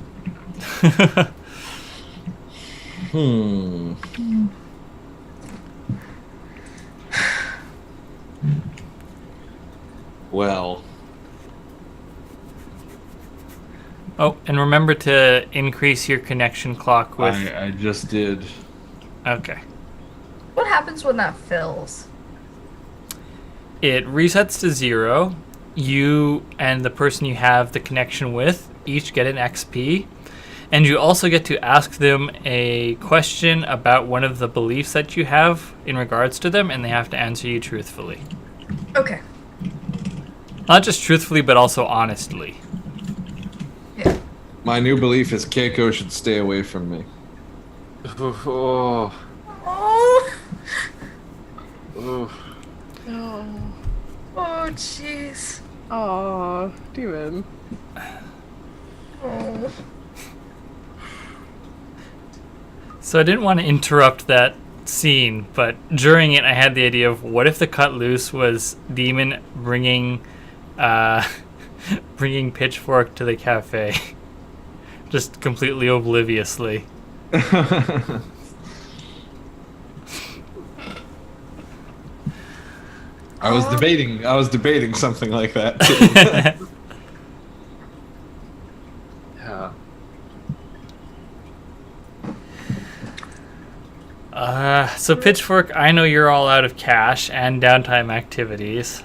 Well. Oh, and remember to increase your connection clock with... I just did. Okay. What happens when that fills? It resets to 0. You and the person you have the connection with each get an XP. And you also get to ask them a question about one of the beliefs that you have in regards to them, and they have to answer you truthfully. Okay. Not just truthfully, but also honestly. Yeah. My new belief is Keiko should stay away from me. Oh. Oh. Oh. Oh. Oh, jeez. Oh, demon. Oh. So I didn't want to interrupt that scene, but during it I had the idea of what if the cut loose was Demon bringing bringing Pitchfork to the cafe. Just completely obliviously. I was debating something like that too. Yeah. So Pitchfork, I know you're all out of cash and downtime activities.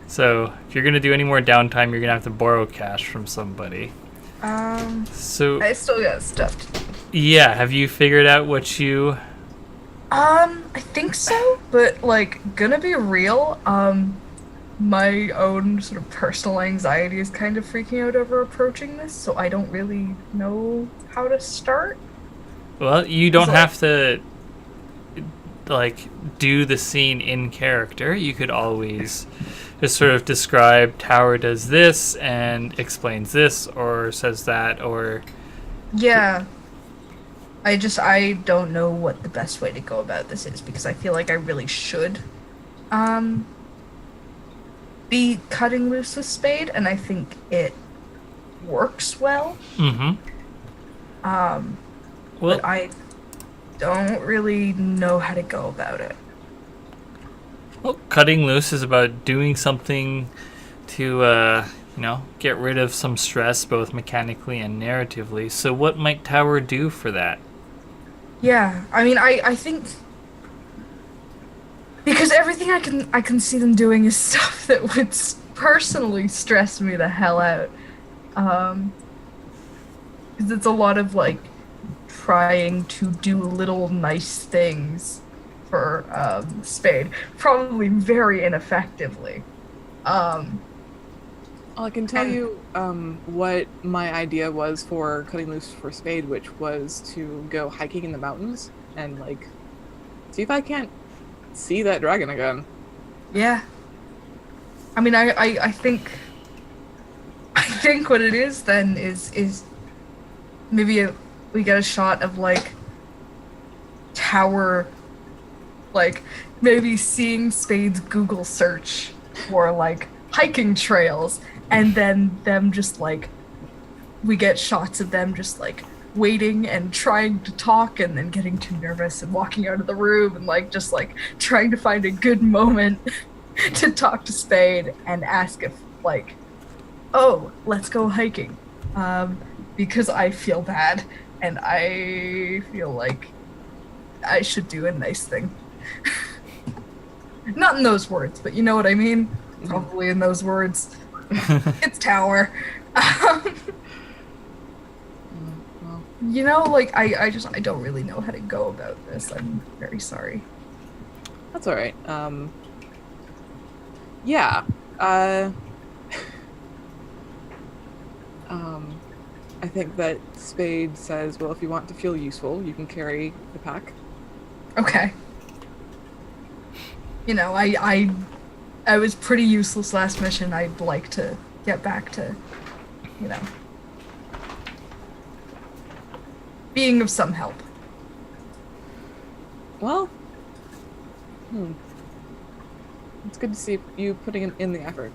So if you're gonna do any more downtime, you're gonna have to borrow cash from somebody. So I still got stuff to do. yeah, have you figured out what you? I think so, but like, gonna be real, my own sort of personal anxiety is kind of freaking out over approaching this, so I don't really know how to start. Well, you don't So- have to like do the scene in character. You could always just sort of describe Tower does this and explains this or says that or Yeah. I don't know what the best way to go about this is because I feel like I really should be cutting loose with Spade, and I think it works well. Well, But I don't really know how to go about it. Well, cutting loose is about doing something to, get rid of some stress, both mechanically and narratively. So, what might Tower do for that? Yeah, I mean, I think because everything I can see them doing is stuff that would personally stress me the hell out. Because it's a lot of like trying to do little nice things for Spade, probably very ineffectively. I can tell you what my idea was for cutting loose for Spade, which was to go hiking in the mountains and like see if I can't see that dragon again. Yeah. I mean, I think what it is then is maybe we get a shot of like Tower, like maybe seeing Spade's Google search for like hiking trails, and then them just like we get shots of them just like waiting and trying to talk and then getting too nervous and walking out of the room and like just like trying to find a good moment to talk to Spade and ask if like, oh, let's go hiking, because I feel bad and I feel like I should do a nice thing. Not in those words, but you know what I mean? Probably in those words. It's Tower. You know, like, I don't really know how to go about this. I'm very sorry. That's alright. Yeah. I think that Spade says, well, if you want to feel useful, you can carry the pack. Okay. You know, I was pretty useless last mission. I'd like to get back to, you know, being of some help. Well, it's good to see you putting in the effort.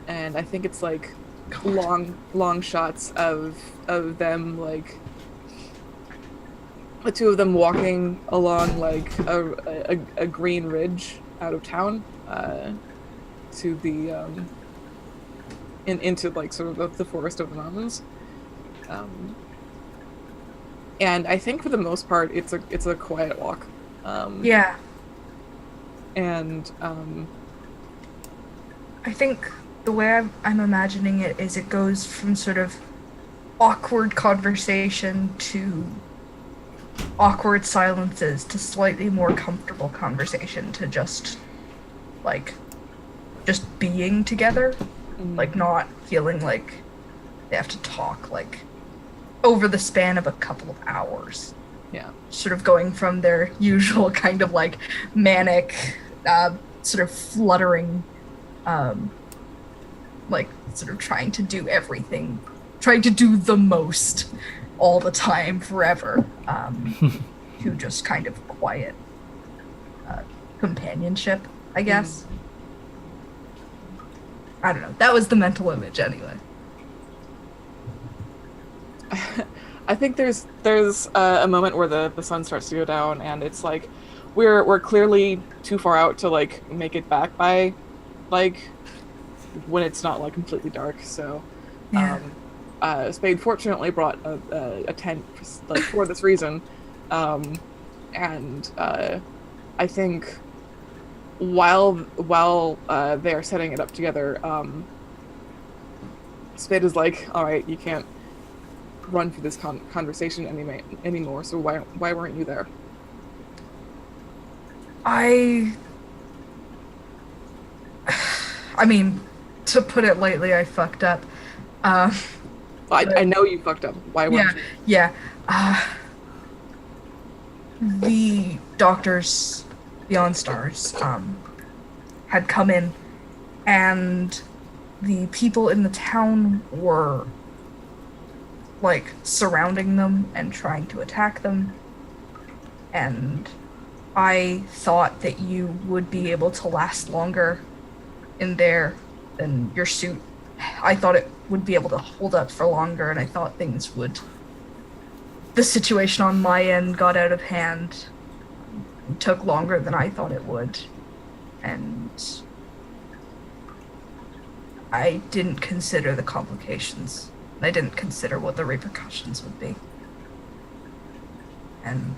And I think it's like long shots of them, like the two of them walking along like a green ridge out of town to the into like sort of the forest of the mountains. And I think for the most part it's a quiet walk. Yeah. And I think the way I'm imagining it is it goes from sort of awkward conversation to awkward silences to slightly more comfortable conversation to just being together, like not feeling like they have to talk like over the span of a couple of hours. Yeah. Sort of going from their usual kind of like manic, sort of fluttering, like sort of trying to do everything, trying to do the most all the time forever, to just kind of quiet companionship, I guess. I don't know. That was the mental image anyway. I think there's a moment where the sun starts to go down and it's like we're clearly too far out to like make it back by like when it's not like completely dark. So Yeah. Spade fortunately brought a tent like for this reason, and I think while they are setting it up together, Spade is like, all right, you can't run for this conversation anymore. So why weren't you there? I mean, to put it lightly, I fucked up. I know you fucked up. Why weren't you? Yeah. The doctors beyond stars had come in, and the people in the town were like surrounding them and trying to attack them, and I thought that you would be able to last longer in there than your suit. I thought it would be able to hold up for longer, and I thought things would... The situation on my end got out of hand. It took longer than I thought it would. And I didn't consider the complications. I didn't consider what the repercussions would be. And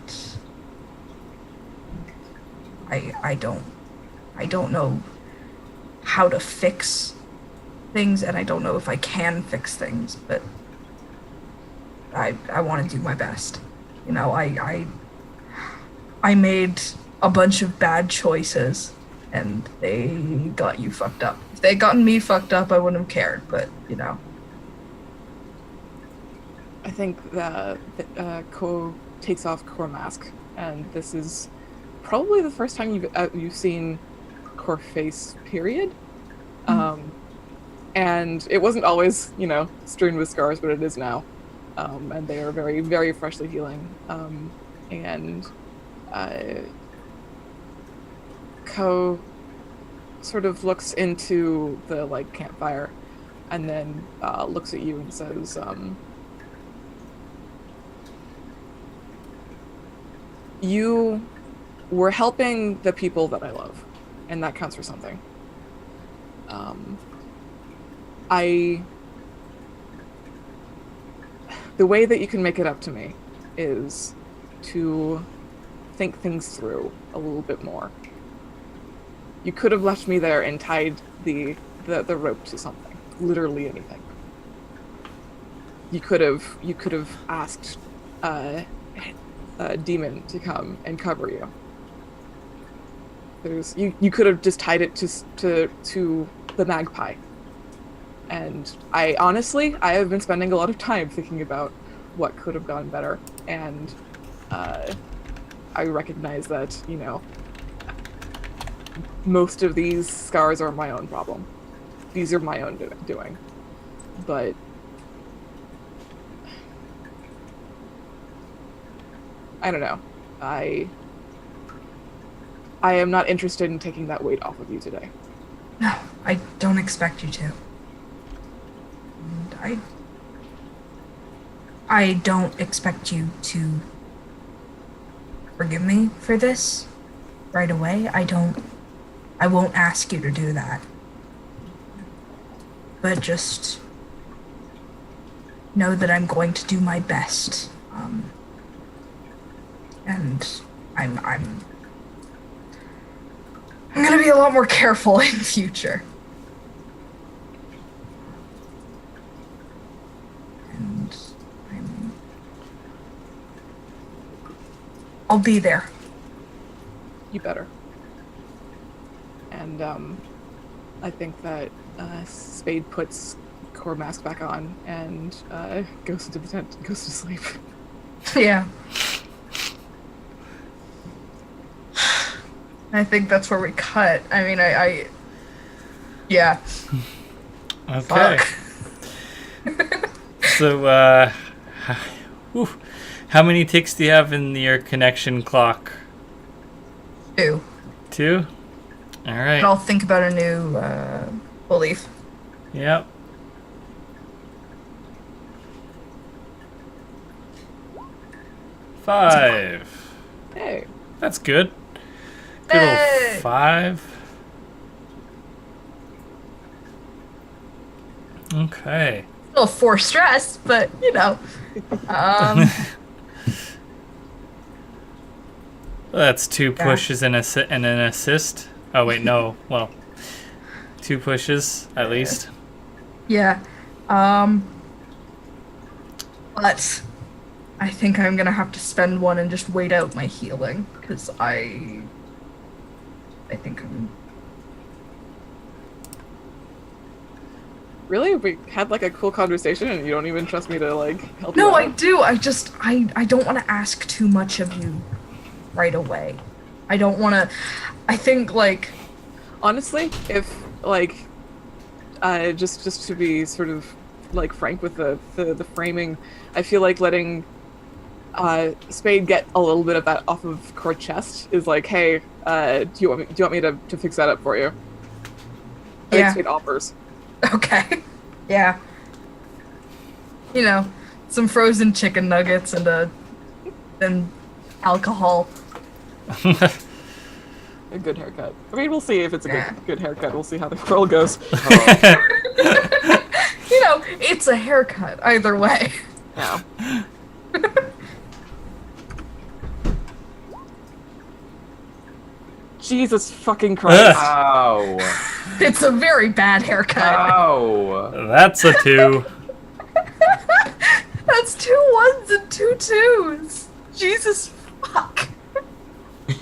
I don't know how to fix things, and I don't know if I can fix things, but I want to do my best. You know, I made a bunch of bad choices, and they got you fucked up. If they had gotten me fucked up, I wouldn't have cared, but, you know. I think that Ko takes off Core mask, and this is probably the first time you've seen Core face, period. And it wasn't always, you know, strewn with scars, but it is now. And they are very, very freshly healing. And Ko sort of looks into the, like, campfire and then looks at you and says, you were helping the people that I love, and that counts for something. The way that you can make it up to me is to think things through a little bit more. You could have left me there and tied the rope to something, literally anything. You could have asked a demon to come and cover you. You could have just tied it to the magpie. And I have been spending a lot of time thinking about what could have gone better, and I recognize that, you know, most of these scars are my own problem. These are my own doing. But I don't know. I am not interested in taking that weight off of you today. No, I don't expect you to. And I don't expect you to forgive me for this right away. I won't ask you to do that. But just know that I'm going to do my best. And I'm gonna be a lot more careful in the future. And I'll be there. You better. And I think that Spade puts Core mask back on and goes into the tent and goes to sleep. Yeah. I think that's where we cut. I mean, yeah. Okay. So, how many ticks do you have in your connection clock? 2. 2? All right. And I'll think about a new belief. Yep. Five. Hey. That's good. Good Hey. old 5. Okay. Still 4 stress, but you know. That's 2 pushes and an assist. Oh wait, no. Well, 2 pushes at least. Yeah. But I think I'm gonna have to spend 1 and just wait out my healing, because I think I'm... Really? We had like a cool conversation and you don't even trust me to like help No, you out? I do. I don't want to ask too much of you right away. I don't want to... I think, like... Honestly, if like just to be sort of like frank with the framing, I feel like letting Spade get a little bit of that off of Core chest is like, hey, do you want me to fix that up for you? I think Yeah. Spade offers. Okay. Yeah. You know, some frozen chicken nuggets and alcohol. A good haircut. I mean, we'll see if it's a good haircut. We'll see how the roll goes. You know, it's a haircut either way. Yeah. Jesus fucking Christ. Ow. It's a very bad haircut. Ow. That's a 2. That's 2 1s and 2 2s. Jesus fuck.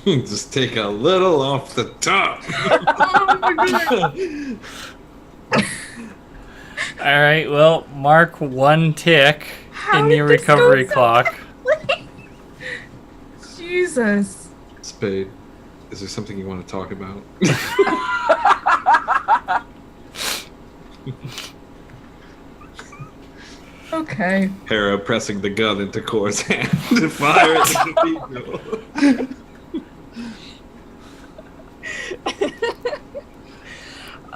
Just take a little off the top. Oh my god. All right, well, mark 1 tick How in did your this go recovery so clock. badly? Jesus. Spade, is there something you want to talk about? Okay. Hera pressing the gun into Core's hand to fire at the cathedral.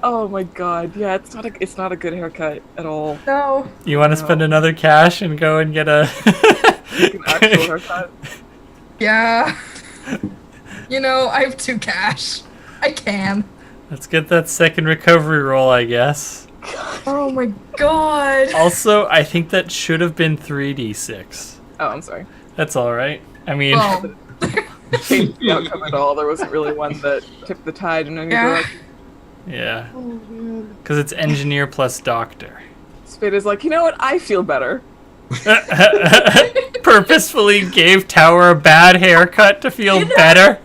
Oh my god. Yeah, it's not a good haircut at all. No. You want to spend another cash and go and get a An actual haircut. Yeah. You know, I have 2 cash. I can. Let's get that second recovery roll, I guess. Oh my god. Also, I think that should have been 3d6. Oh, I'm sorry. That's all right. I mean, Well, Changed the outcome at all. There wasn't really one that tipped the tide in any Yeah. direction. yeah, Oh man. because it's engineer plus doctor. Spade is like, you know what? I feel better. Purposefully gave Tower a bad haircut to feel better.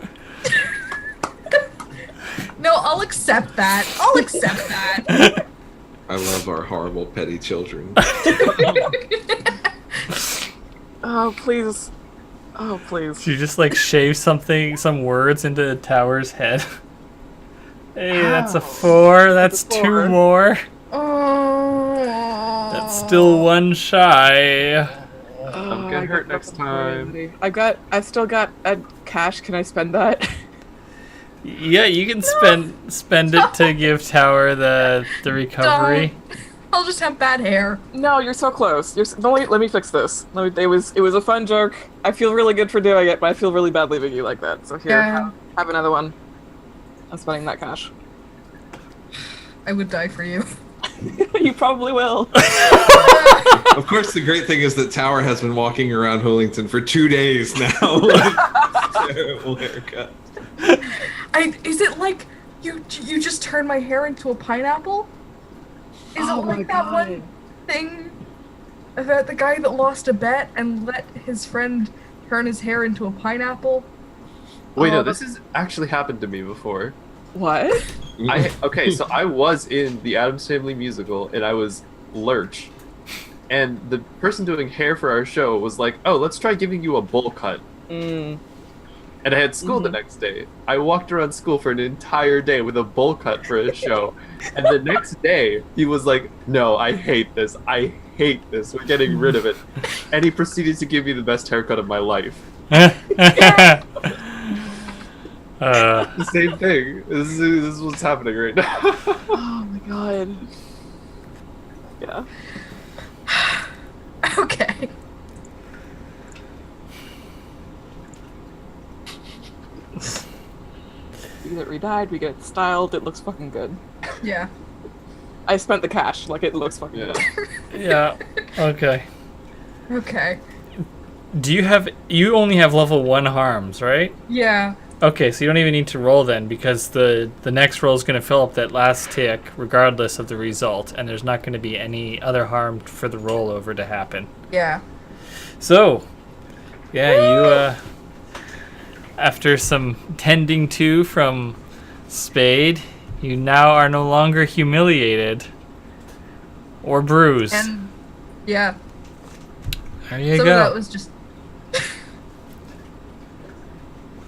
no, I'll accept that. I'll accept that. I love our horrible petty children. Oh, please. Oh, please. You just like shave some words into Tower's head. Hey, that's a 4. That's That's a 2 4. more. Oh. That's still 1 shy. I'm getting hurt next time. I've still got cash. Can I spend that? Yeah, you can spend it to give Tower the recovery. I'll just have bad hair. No, you're so close. Let me fix this. It was a fun joke. I feel really good for doing it, but I feel really bad leaving you like that. So here, Yeah. have another one. I'm spending that cash. I would die for you. You probably will. Of course, the great thing is that Tower has been walking around Hoolington for 2 days now. Terrible haircut. Is it like you just turned my hair into a pineapple? Is Oh it my like that God. one thing about the guy that lost a bet and let his friend turn his hair into a pineapple? Wait, Oh, no, this has actually happened to me before. What? Okay, so I was in the Addams Family musical, and I was Lurch. And the person doing hair for our show was like, "Oh, let's try giving you a bowl cut." Mm. And I had school the next day. I walked around school for an entire day with a bowl cut for a show. And the next day, he was like, "No, I hate this. I hate this. We're getting rid of it." And he proceeded to give me the best haircut of my life. The same thing. This is what's happening right now. Oh my god. Yeah. Okay. We get it re-dyed, we get it styled, it looks fucking good. Yeah. I spent the cash, like it looks fucking Yeah. good. Yeah. Okay. Okay. You only have level 1 harms, right? Yeah. Okay, so you don't even need to roll then, because the next roll is going to fill up that last tick regardless of the result, and there's not going to be any other harm for the rollover to happen. Yeah. So, yeah, you after some tending to from Spade, you now are no longer humiliated or bruised. And yeah. There you Some go. of that was just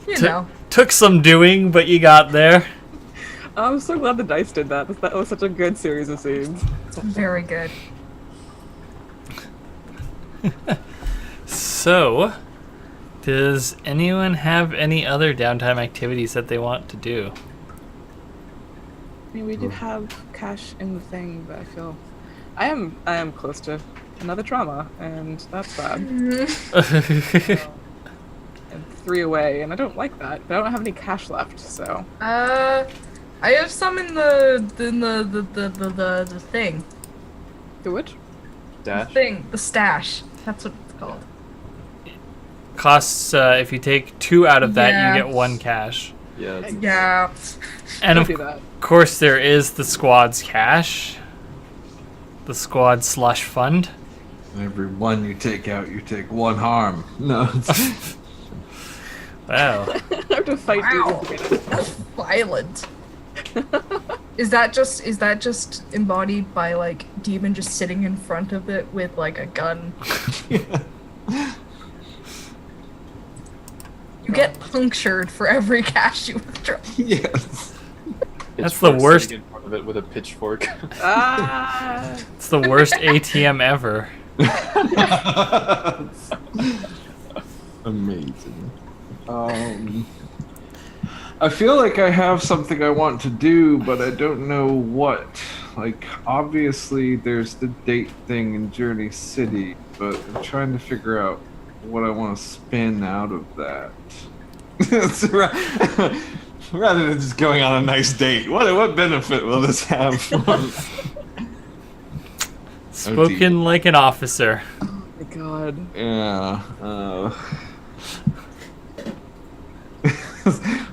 you know. Took some doing, but you got there. I'm so glad the dice did that. That was such a good series of scenes. Very good. So, does anyone have any other downtime activities that they want to do? I mean, we do have cash in the thing, but I feel I am close to another trauma, and that's bad. I'm 3 away, and I don't like that. But I don't have any cash left, so. I have some in the thing. The which? Dash. The stash. That's what it's called. Costs, if you take 2 out of that, Yeah. you get 1 cash. Yeah. It's Yeah. And Don't of do that. course, there is the squad's cash. The squad slush fund. Every one you take out, you take 1 harm. No. Wow. I have to fight Wow. dudes. That's violent. Is that just embodied by like Demon just sitting in front of it with like a gun? You get punctured for every cash you withdraw. Yes. That's the Pitchfork worst. sitting in front of it with a pitchfork. Ah! It's the worst ATM ever. Amazing. I feel like I have something I want to do, but I don't know what. Like, obviously, there's the date thing in Journey City, but I'm trying to figure out what I want to spin out of that. Rather than just going on a nice date, what benefit will this have? Spoken like an officer. Oh my god. Yeah.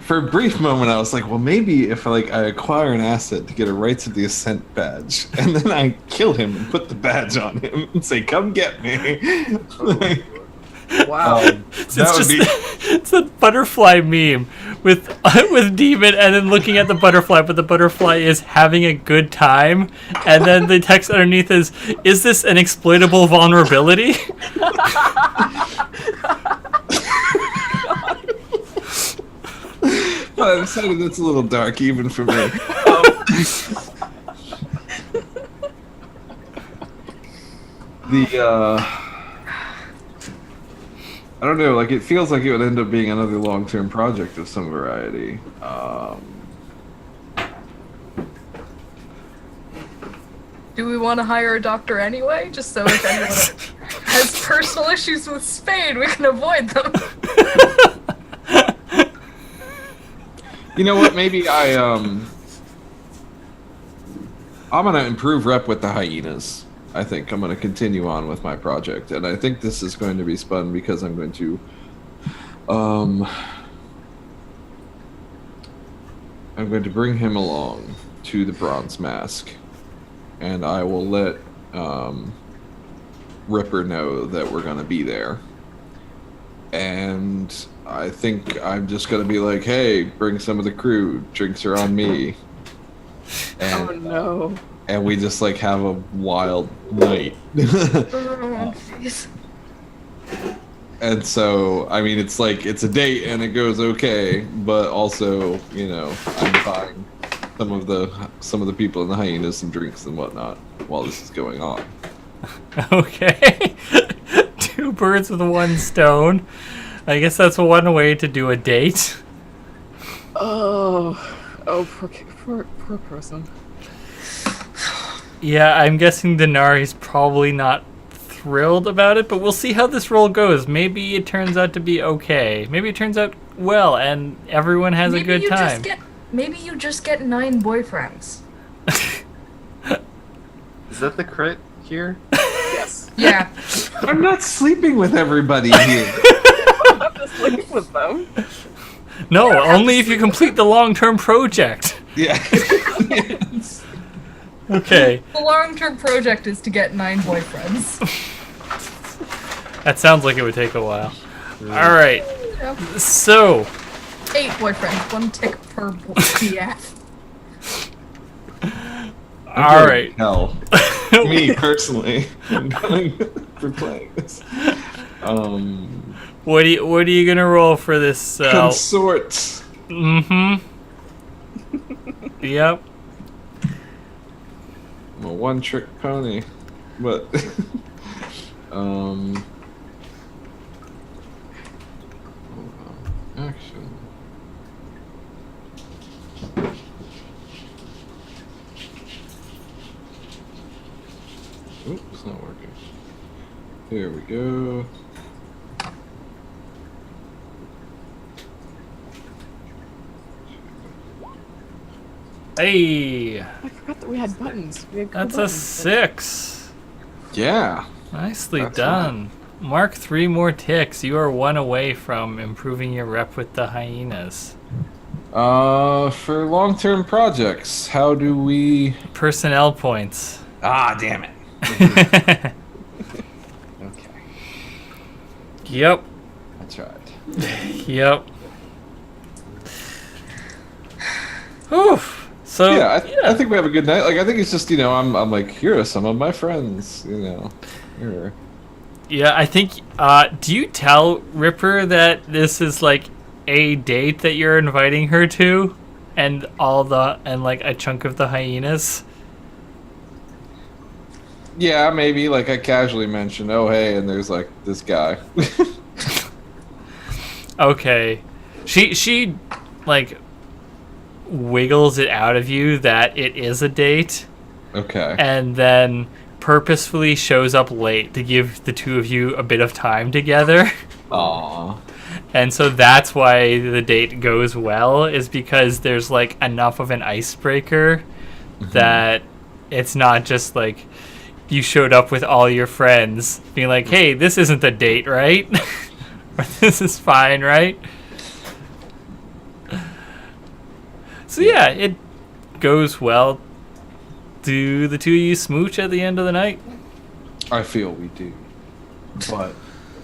For a brief moment, I was like, well, maybe if I acquire an asset to get a Rights of the Ascent badge, and then I kill him and put the badge on him and say, come get me. Wow. It's just it's the butterfly meme with Demon and then looking at the butterfly, but the butterfly is having a good time, and then the text underneath is this an exploitable vulnerability? I decided that's a little dark even for me. I don't know, like it feels like it would end up being another long-term project of some variety. Do we want to hire a doctor anyway? Just so if anyone has personal issues with Spain, we can avoid them. You know what? Maybe I'm gonna improve rep with the hyenas. I think I'm gonna continue on with my project, and I think this is going to be spun because I'm going to, I'm going to bring him along to the Bronze Mask, and I will let Ripper know that we're gonna be there. And I think I'm just gonna be like, hey, bring some of the crew. Drinks are on me. And, Oh no. and we just like have a wild night. Oh, jeez. And so, I mean, it's like it's a date and it goes okay, but also, you know, I'm buying some of the people in the hyenas some drinks and whatnot while this is going on. Okay. 2 birds with 1 stone. I guess that's one way to do a date. Oh, poor person. Yeah, I'm guessing Denari's probably not thrilled about it, but we'll see how this roll goes. Maybe it turns out to be okay. Maybe it turns out well, and everyone has a good time. Maybe you just get 9 boyfriends. Is that the crit here? Yes. Yeah. I'm not sleeping with everybody here. I'm just looking with them. No, only if you complete the long-term project. Yeah. Okay. The long-term project is to get 9 boyfriends. That sounds like it would take a while. All right. Yeah. So, 8 boyfriends, 1 tick per BF. all right. Hell. Me personally, I'm going for playing this. What are you gonna roll for this? Consorts. Mm-hmm. Yep. I'm a one-trick pony, but hold on. Action. Oops, it's not working. Here we go. Hey, I forgot that we had buttons. We had cool that's a buttons. 6. Yeah. Nicely That's done. Mark 3 more ticks. You are 1 away from improving your rep with the hyenas. For long-term projects, how do we... Personnel points. Ah, damn it. Okay. Yep. That's right. Yep. Oof. So Yeah, I think we have a good night. Like, I think it's just, I'm like, here are some of my friends, Here. yeah, I think. Do you tell Ripper that this is like a date that you're inviting her to, and like a chunk of the hyenas? Yeah, maybe, like, I casually mentioned, oh, hey, and there's, like, this guy. Okay, she like wiggles it out of you that it is a date, Okay. and then purposefully shows up late to give the two of you a bit of time together. Aww. And so that's why the date goes well, is because there's like enough of an icebreaker that it's not just like you showed up with all your friends being like, hey, this isn't the date, right? Or this is fine, right? So yeah, it goes well. Do the two of you smooch at the end of the night? I feel we do. But...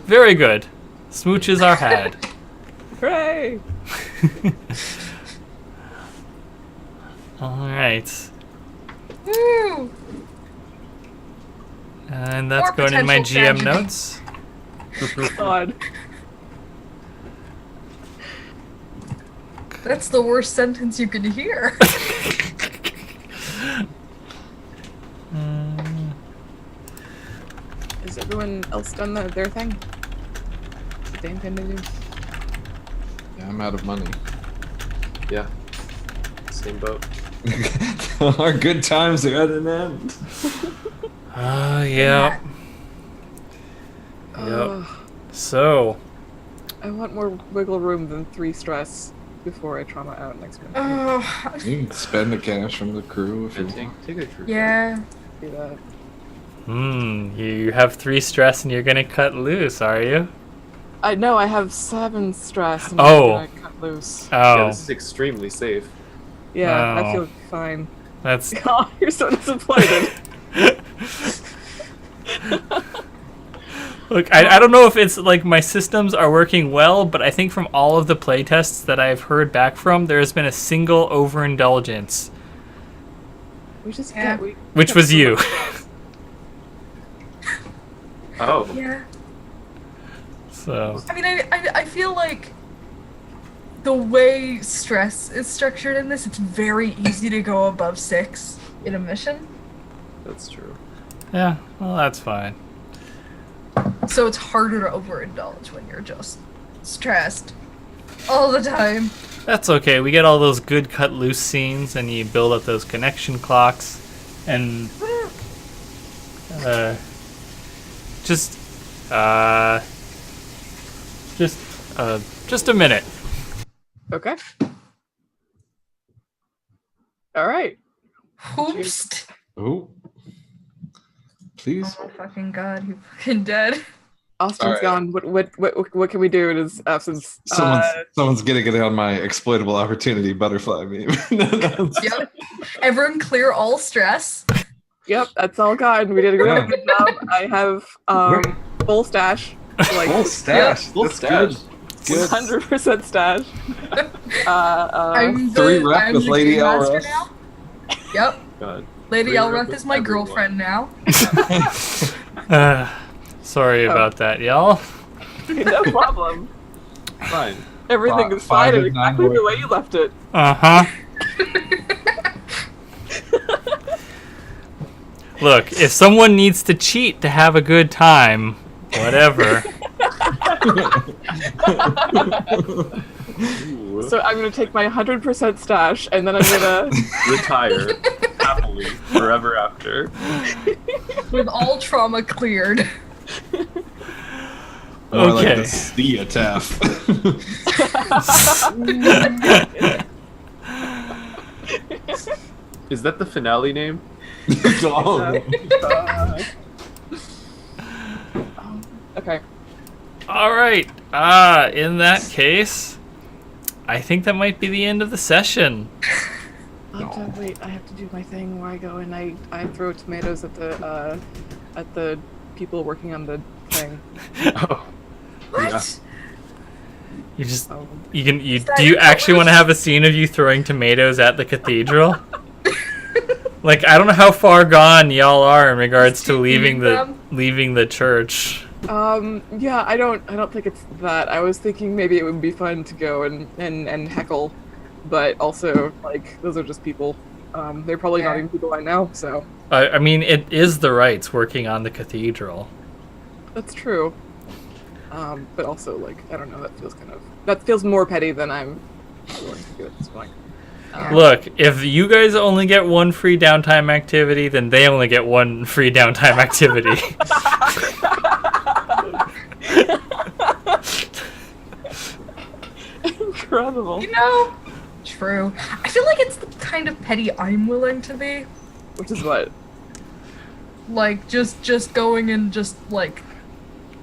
Very good. Smooches are had. Hooray! Alright. Woo! And that's More going in my potential GM tragedy. notes. God. That's the worst sentence you could hear. Is everyone else done their thing? What they intend to do? Yeah, I'm out of money. Yeah. Same boat. Our good times are at an end. Yeah. Yep. Ugh. So, I want more wiggle room than 3 stress before I trauma out next month. Oh, You can spend the cash from the crew if you And want. take a crew. yeah. Do that. you have 3 stress and you're gonna cut loose, are you? I know I have 7 stress and Oh. I'm gonna cut loose. Yeah, Oh, this is extremely safe. Yeah, Oh. I feel fine. that's God, you're so disappointed. look. I don't know if it's like my systems are working well, but I think from all of the playtests that I've heard back from, there has been a single overindulgence, We just Yeah. get which was you. Oh. Yeah. So I mean, I feel like the way stress is structured in this, it's very easy to go above 6 in a mission. That's true. yeah, well that's fine. So it's harder to overindulge when you're just stressed all the time. That's okay. We get all those good cut loose scenes, and you build up those connection clocks, and just a minute. Okay. Alright. Oops. Oh. Please. Oh my fucking god, he fucking dead. Austin's Alright. gone. What can we do in his absence? Someone's getting it on my exploitable opportunity butterfly meme. Yep. Everyone clear all stress. Yep, that's all gone. We did a really Yeah. good job. I have full stash. Like Full stash. Full That's stash. Good. 100% stash. I'm 3 rep I'm with the Lady game master Elreth. now. Yep. God. Lady 3 rep Elreth with is my everyone. girlfriend now. Sorry Oh. about that, y'all. No problem. Fine. Everything is Five fine of and nine exactly the more. way you left it. Uh-huh. Look, if someone needs to cheat to have a good time, whatever. Ooh. So I'm gonna take my 100% stash and then I'm gonna Retire happily forever after. With all trauma cleared. More like Okay. the Cenotaph. Is that the finale name? Oh, Okay. All right. In that case, I think that might be the end of the session. Wait, I have to do my thing where I go and I throw tomatoes at the people working on the thing. Oh. What? Yeah. You just Oh. do that you your actually want to colors? have a scene of you throwing tomatoes at the cathedral? Like, I don't know how far gone y'all are in regards to leaving the church. Yeah, I don't think it's that. I was thinking maybe it would be fun to go and heckle, but also, like, those are just people. They're probably not Yeah. even people I know, so I mean, it is the rights working on the cathedral. that's true. But also, like, I don't know, that feels more petty than I'm willing to do at this point. Look, if you guys only get one free downtime activity, then they only get one free downtime activity. Incredible. You know, true. I feel like it's the kind of petty I'm willing to be. Which is what? Like, just going and just, like,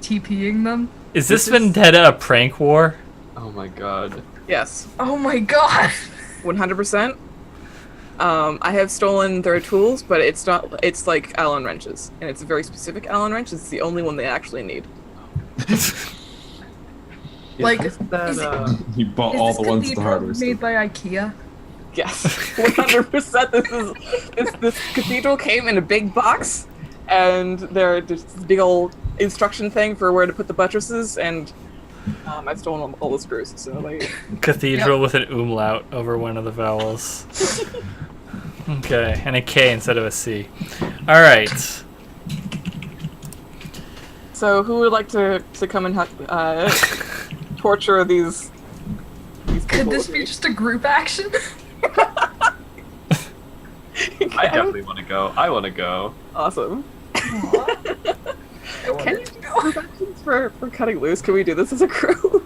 TPing them. Is this This is- vendetta a prank war? Oh my god. Yes, Oh my god! 100%. I have stolen their tools, but it's not. It's like Allen wrenches, and it's a very specific Allen wrench. It's the only one they actually need. Like, Is that, is it- you bought Is all this the ones at the cathedral hardware made store. by IKEA? Yes, 100%. This cathedral came in a big box, and there's this big old instruction thing for where to put the buttresses, and I've stolen all the screws. So like, Cathedral with an umlaut over one of the vowels. Okay, and a K instead of a C. All right. so who would like to come and torture these Could people this with be me? just a group action? I definitely want to go. I want to go. Awesome. Aw. I Can wanted you to go. group actions for cutting loose? Can we do this as a crew?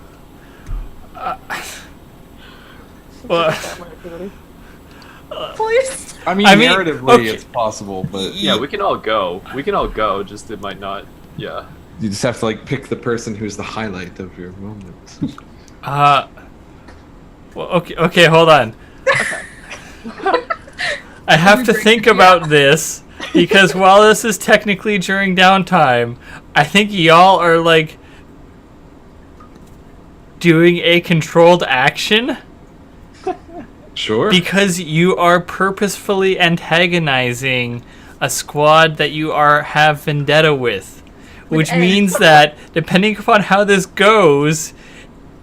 Well, Please. I mean, I mean, narratively, okay. it's possible, but Yeah, we can all go. We can all go. Just it might not. Yeah. you just have to like pick the person who's the highlight of your moment. well, okay, hold on. I have to think about this because while this is technically during downtime, I think y'all are like doing a controlled action Sure. because you are purposefully antagonizing a squad that you have vendetta with, which Ed. means that depending upon how this goes,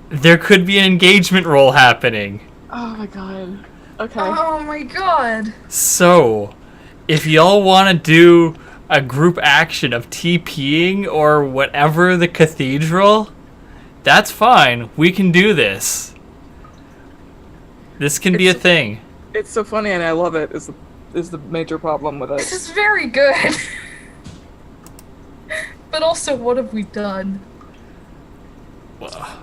there could be an engagement role happening. Oh my god. Okay. Oh my god. So, if y'all want to do a group action of TPing or whatever the cathedral, that's fine. We can do this. This can be a It's- thing. It's so funny and I love it. Is the major problem with This it? is very good. But also, what have we done?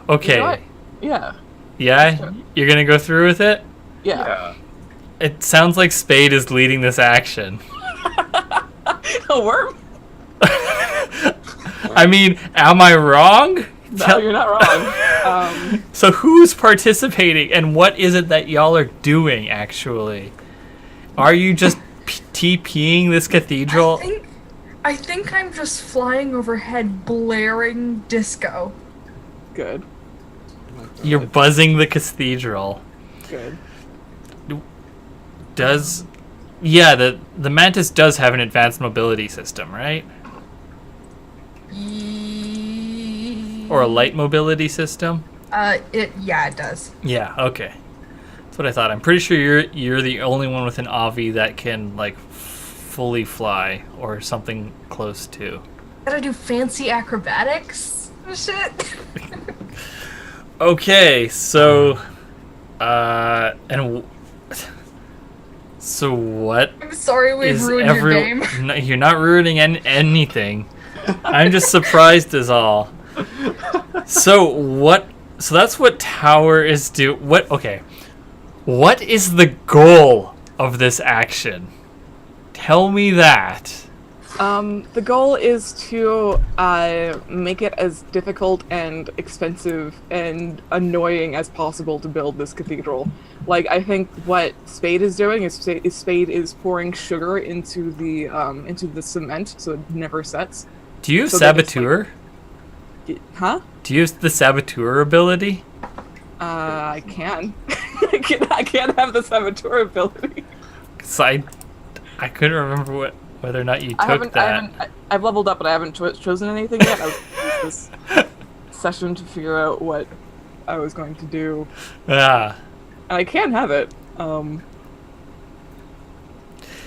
Okay. You know what? Yeah. Yeah? You're going to go through with it? Yeah. Yeah. It sounds like Spade is leading this action. A worm? I mean, am I wrong? No, you're not wrong. So who's participating and what is it that y'all are doing actually? Are you just TPing this cathedral? I think I'm just flying overhead, blaring disco. Good. You're buzzing the cathedral. Good. Yeah, the Mantis does have an advanced mobility system, right? Or a light mobility system? It does. Yeah, okay. That's what I thought. I'm pretty sure you're the only one with an Avi that can like fully fly or something close to. Gotta do fancy acrobatics? Shit. Okay, so so what I'm sorry we've is ruined your game. No, you're not ruining anything. I'm just surprised is all. So that's what Tower is what is the goal of this action? Tell me that. The goal is to make it as difficult and expensive and annoying as possible to build this cathedral. Like, I think what Spade is doing is Spade is pouring sugar into the cement so it never sets. Do you have So that it's Saboteur? Huh? Do you have the Saboteur ability? I can. I can't have the Saboteur ability. Cause I couldn't remember whether or not you took that. I've leveled up, but I haven't chosen anything yet. I was this session to figure out what I was going to do. Ah. And I can have it. All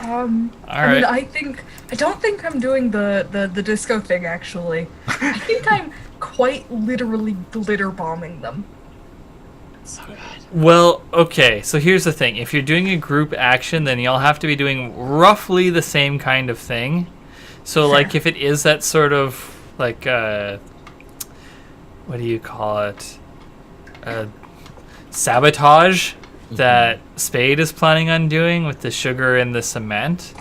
I right. mean, I don't think I'm doing the disco thing, actually. I think I'm quite literally glitter bombing them. So good. Well, okay, so here's the thing. If you're doing a group action, then you'll have to be doing roughly the same kind of thing. So, like, if it is that sort of, like, what do you call it? Sabotage that Spade is planning on doing with the sugar and the cement,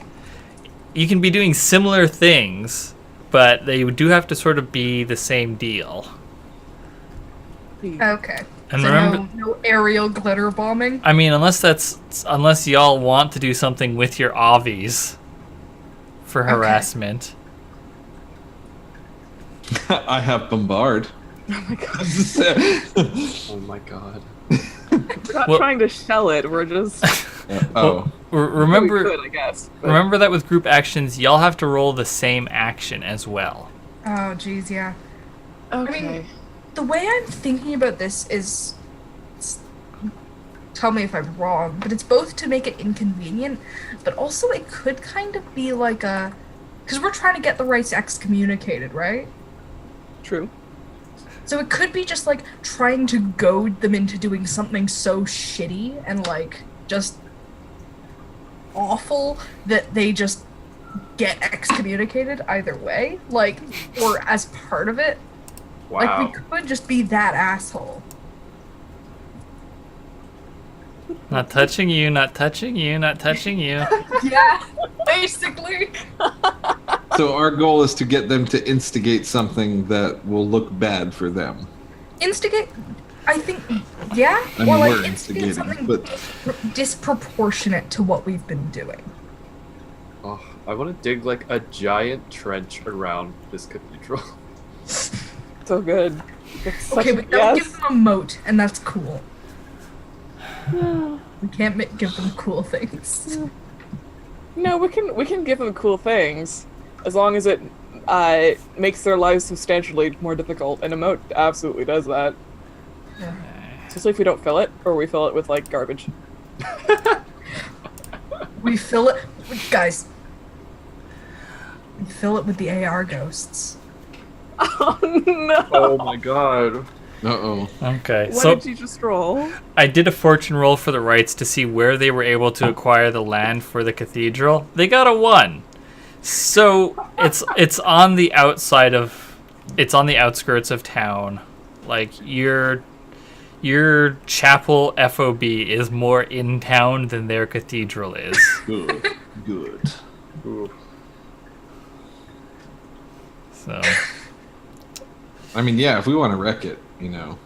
you can be doing similar things, but they do have to sort of be the same deal. Okay. And so remember, no aerial glitter bombing? I mean, unless y'all want to do something with your obvies for harassment. I have Bombard. Oh my god. Oh my god. We're not Well- trying to shell it, we're just... Oh. Remember, we could, I guess. But... remember that with group actions, y'all have to roll the same action as well. Oh, geez, yeah. Okay. mean- The way I'm thinking about this is... Tell me if I'm wrong, but it's both to make it inconvenient, but also it could kind of be like a... Because we're trying to get the rights excommunicated, right? True. So it could be just like trying to goad them into doing something so shitty and like just awful that they just get excommunicated either way, like, or as part of it. Wow. Like we could just be that asshole. Not touching you, not touching you, not touching you. Yeah, basically. So our goal is to get them to instigate something that will look bad for them. Instigate. I think, yeah, I mean, or like we're instigate instigating, something but disproportionate to what we've been doing. Oh, I want to dig like a giant trench around this cathedral. So good. It's such Okay, a- but don't yes. give them a moat, and that's cool. We can't give them cool things. No, we can give them cool things, as long as it makes their lives substantially more difficult. And a moat absolutely does that. Especially if we don't fill it, or we fill it with like garbage. We fill it, guys. We fill it with the AR ghosts. Oh no! Oh my god. uh-oh. Okay, What so did you just roll? I did a fortune roll for the rights to see where they were able to acquire the land for the cathedral. They got a 1. So it's on the outside of, it's on the outskirts of town. Like your chapel FOB is more in town than their cathedral is. Good. Good. Ooh. So I mean, yeah, if we want to wreck it, you know,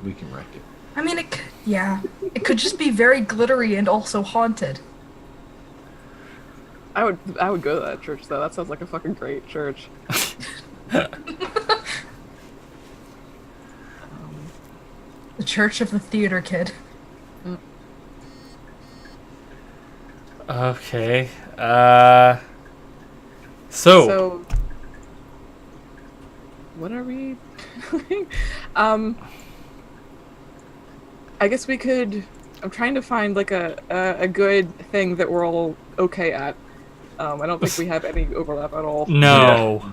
we can wreck it. I mean, it could just be very glittery and also haunted. I would go to that church though. That sounds like a fucking great church. The Church of the Theater Kid. okay. So, what are we doing? I guess we could. I'm trying to find like a good thing that we're all okay at. I don't think we have any overlap at all. No.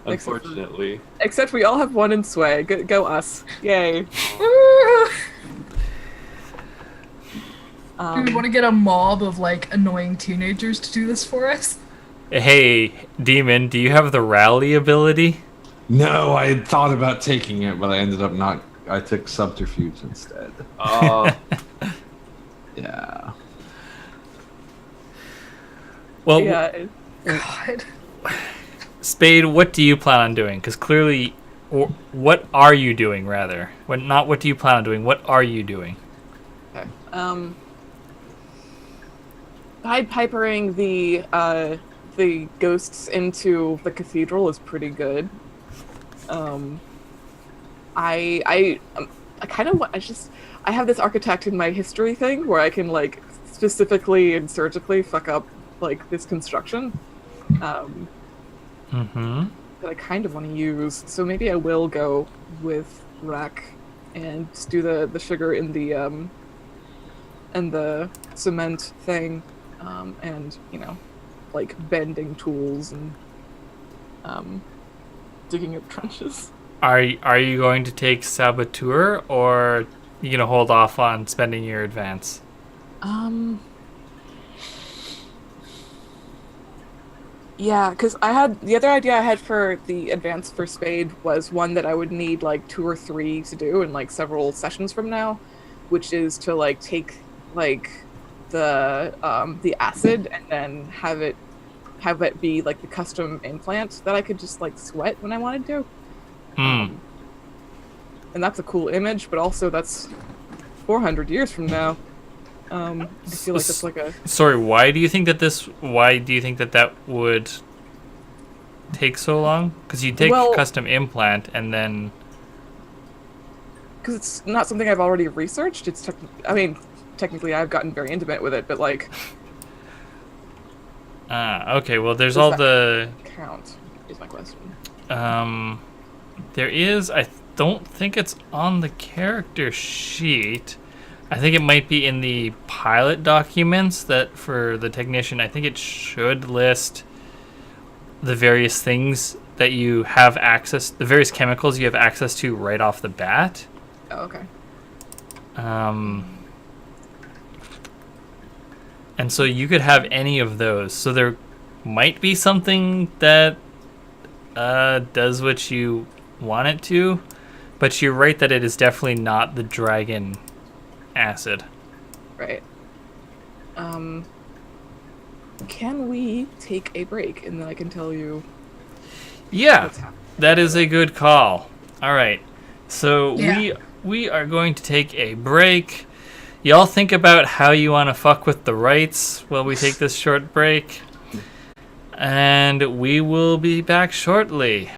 Unfortunately. Except we all have one in sway. Go us! Yay! Do we want to get a mob of like annoying teenagers to do this for us? Hey, Demon, do you have the rally ability? No, I had thought about taking it, but I ended up not. I took subterfuge instead. Yeah. Well, Yeah. it- God. Spade, what do you plan on doing? Because clearly, or what are you doing, rather? Not what do you plan on doing, what are you doing? Okay. Pied Pipering the ghosts into the cathedral is pretty good. I kind of want. I have this architect in my history thing where I can like specifically and surgically fuck up like this construction. Mm-hmm. That I kind of want to use. So maybe I will go with rack and just do the sugar in the and the cement thing, and like bending tools and digging up trenches. Are you going to take Saboteur, or you gonna hold off on spending your advance? Yeah, because the other idea I had for the advance for Spade was one that I would need like 2 or 3 to do in like several sessions from now, which is to like take like the acid and then have it be like the custom implant that I could just like sweat when I wanted to. And that's a cool image, but also that's 400 years from now. I feel like it's like a... Sorry, why do you think that that would take so long? Because you take custom implant and then... Because it's not something I've already researched. Technically I've gotten very intimate with it, but like... okay, well there's Does all that the... count, is my question. There is, I don't think it's on the character sheet. I think it might be in the pilot documents that for the technician, I think it should list the various things that you have access, the various chemicals you have access to right off the bat. Oh, okay. And so you could have any of those. So there might be something that does what you want it to, but you're right that it is definitely not the dragon acid. Right. Can we take a break and then I can tell you Yeah, what's happening? that is a good call. All right. So Yeah. we are going to take a break. Y'all think about how you want to fuck with the rights while we take this short break. And we will be back shortly.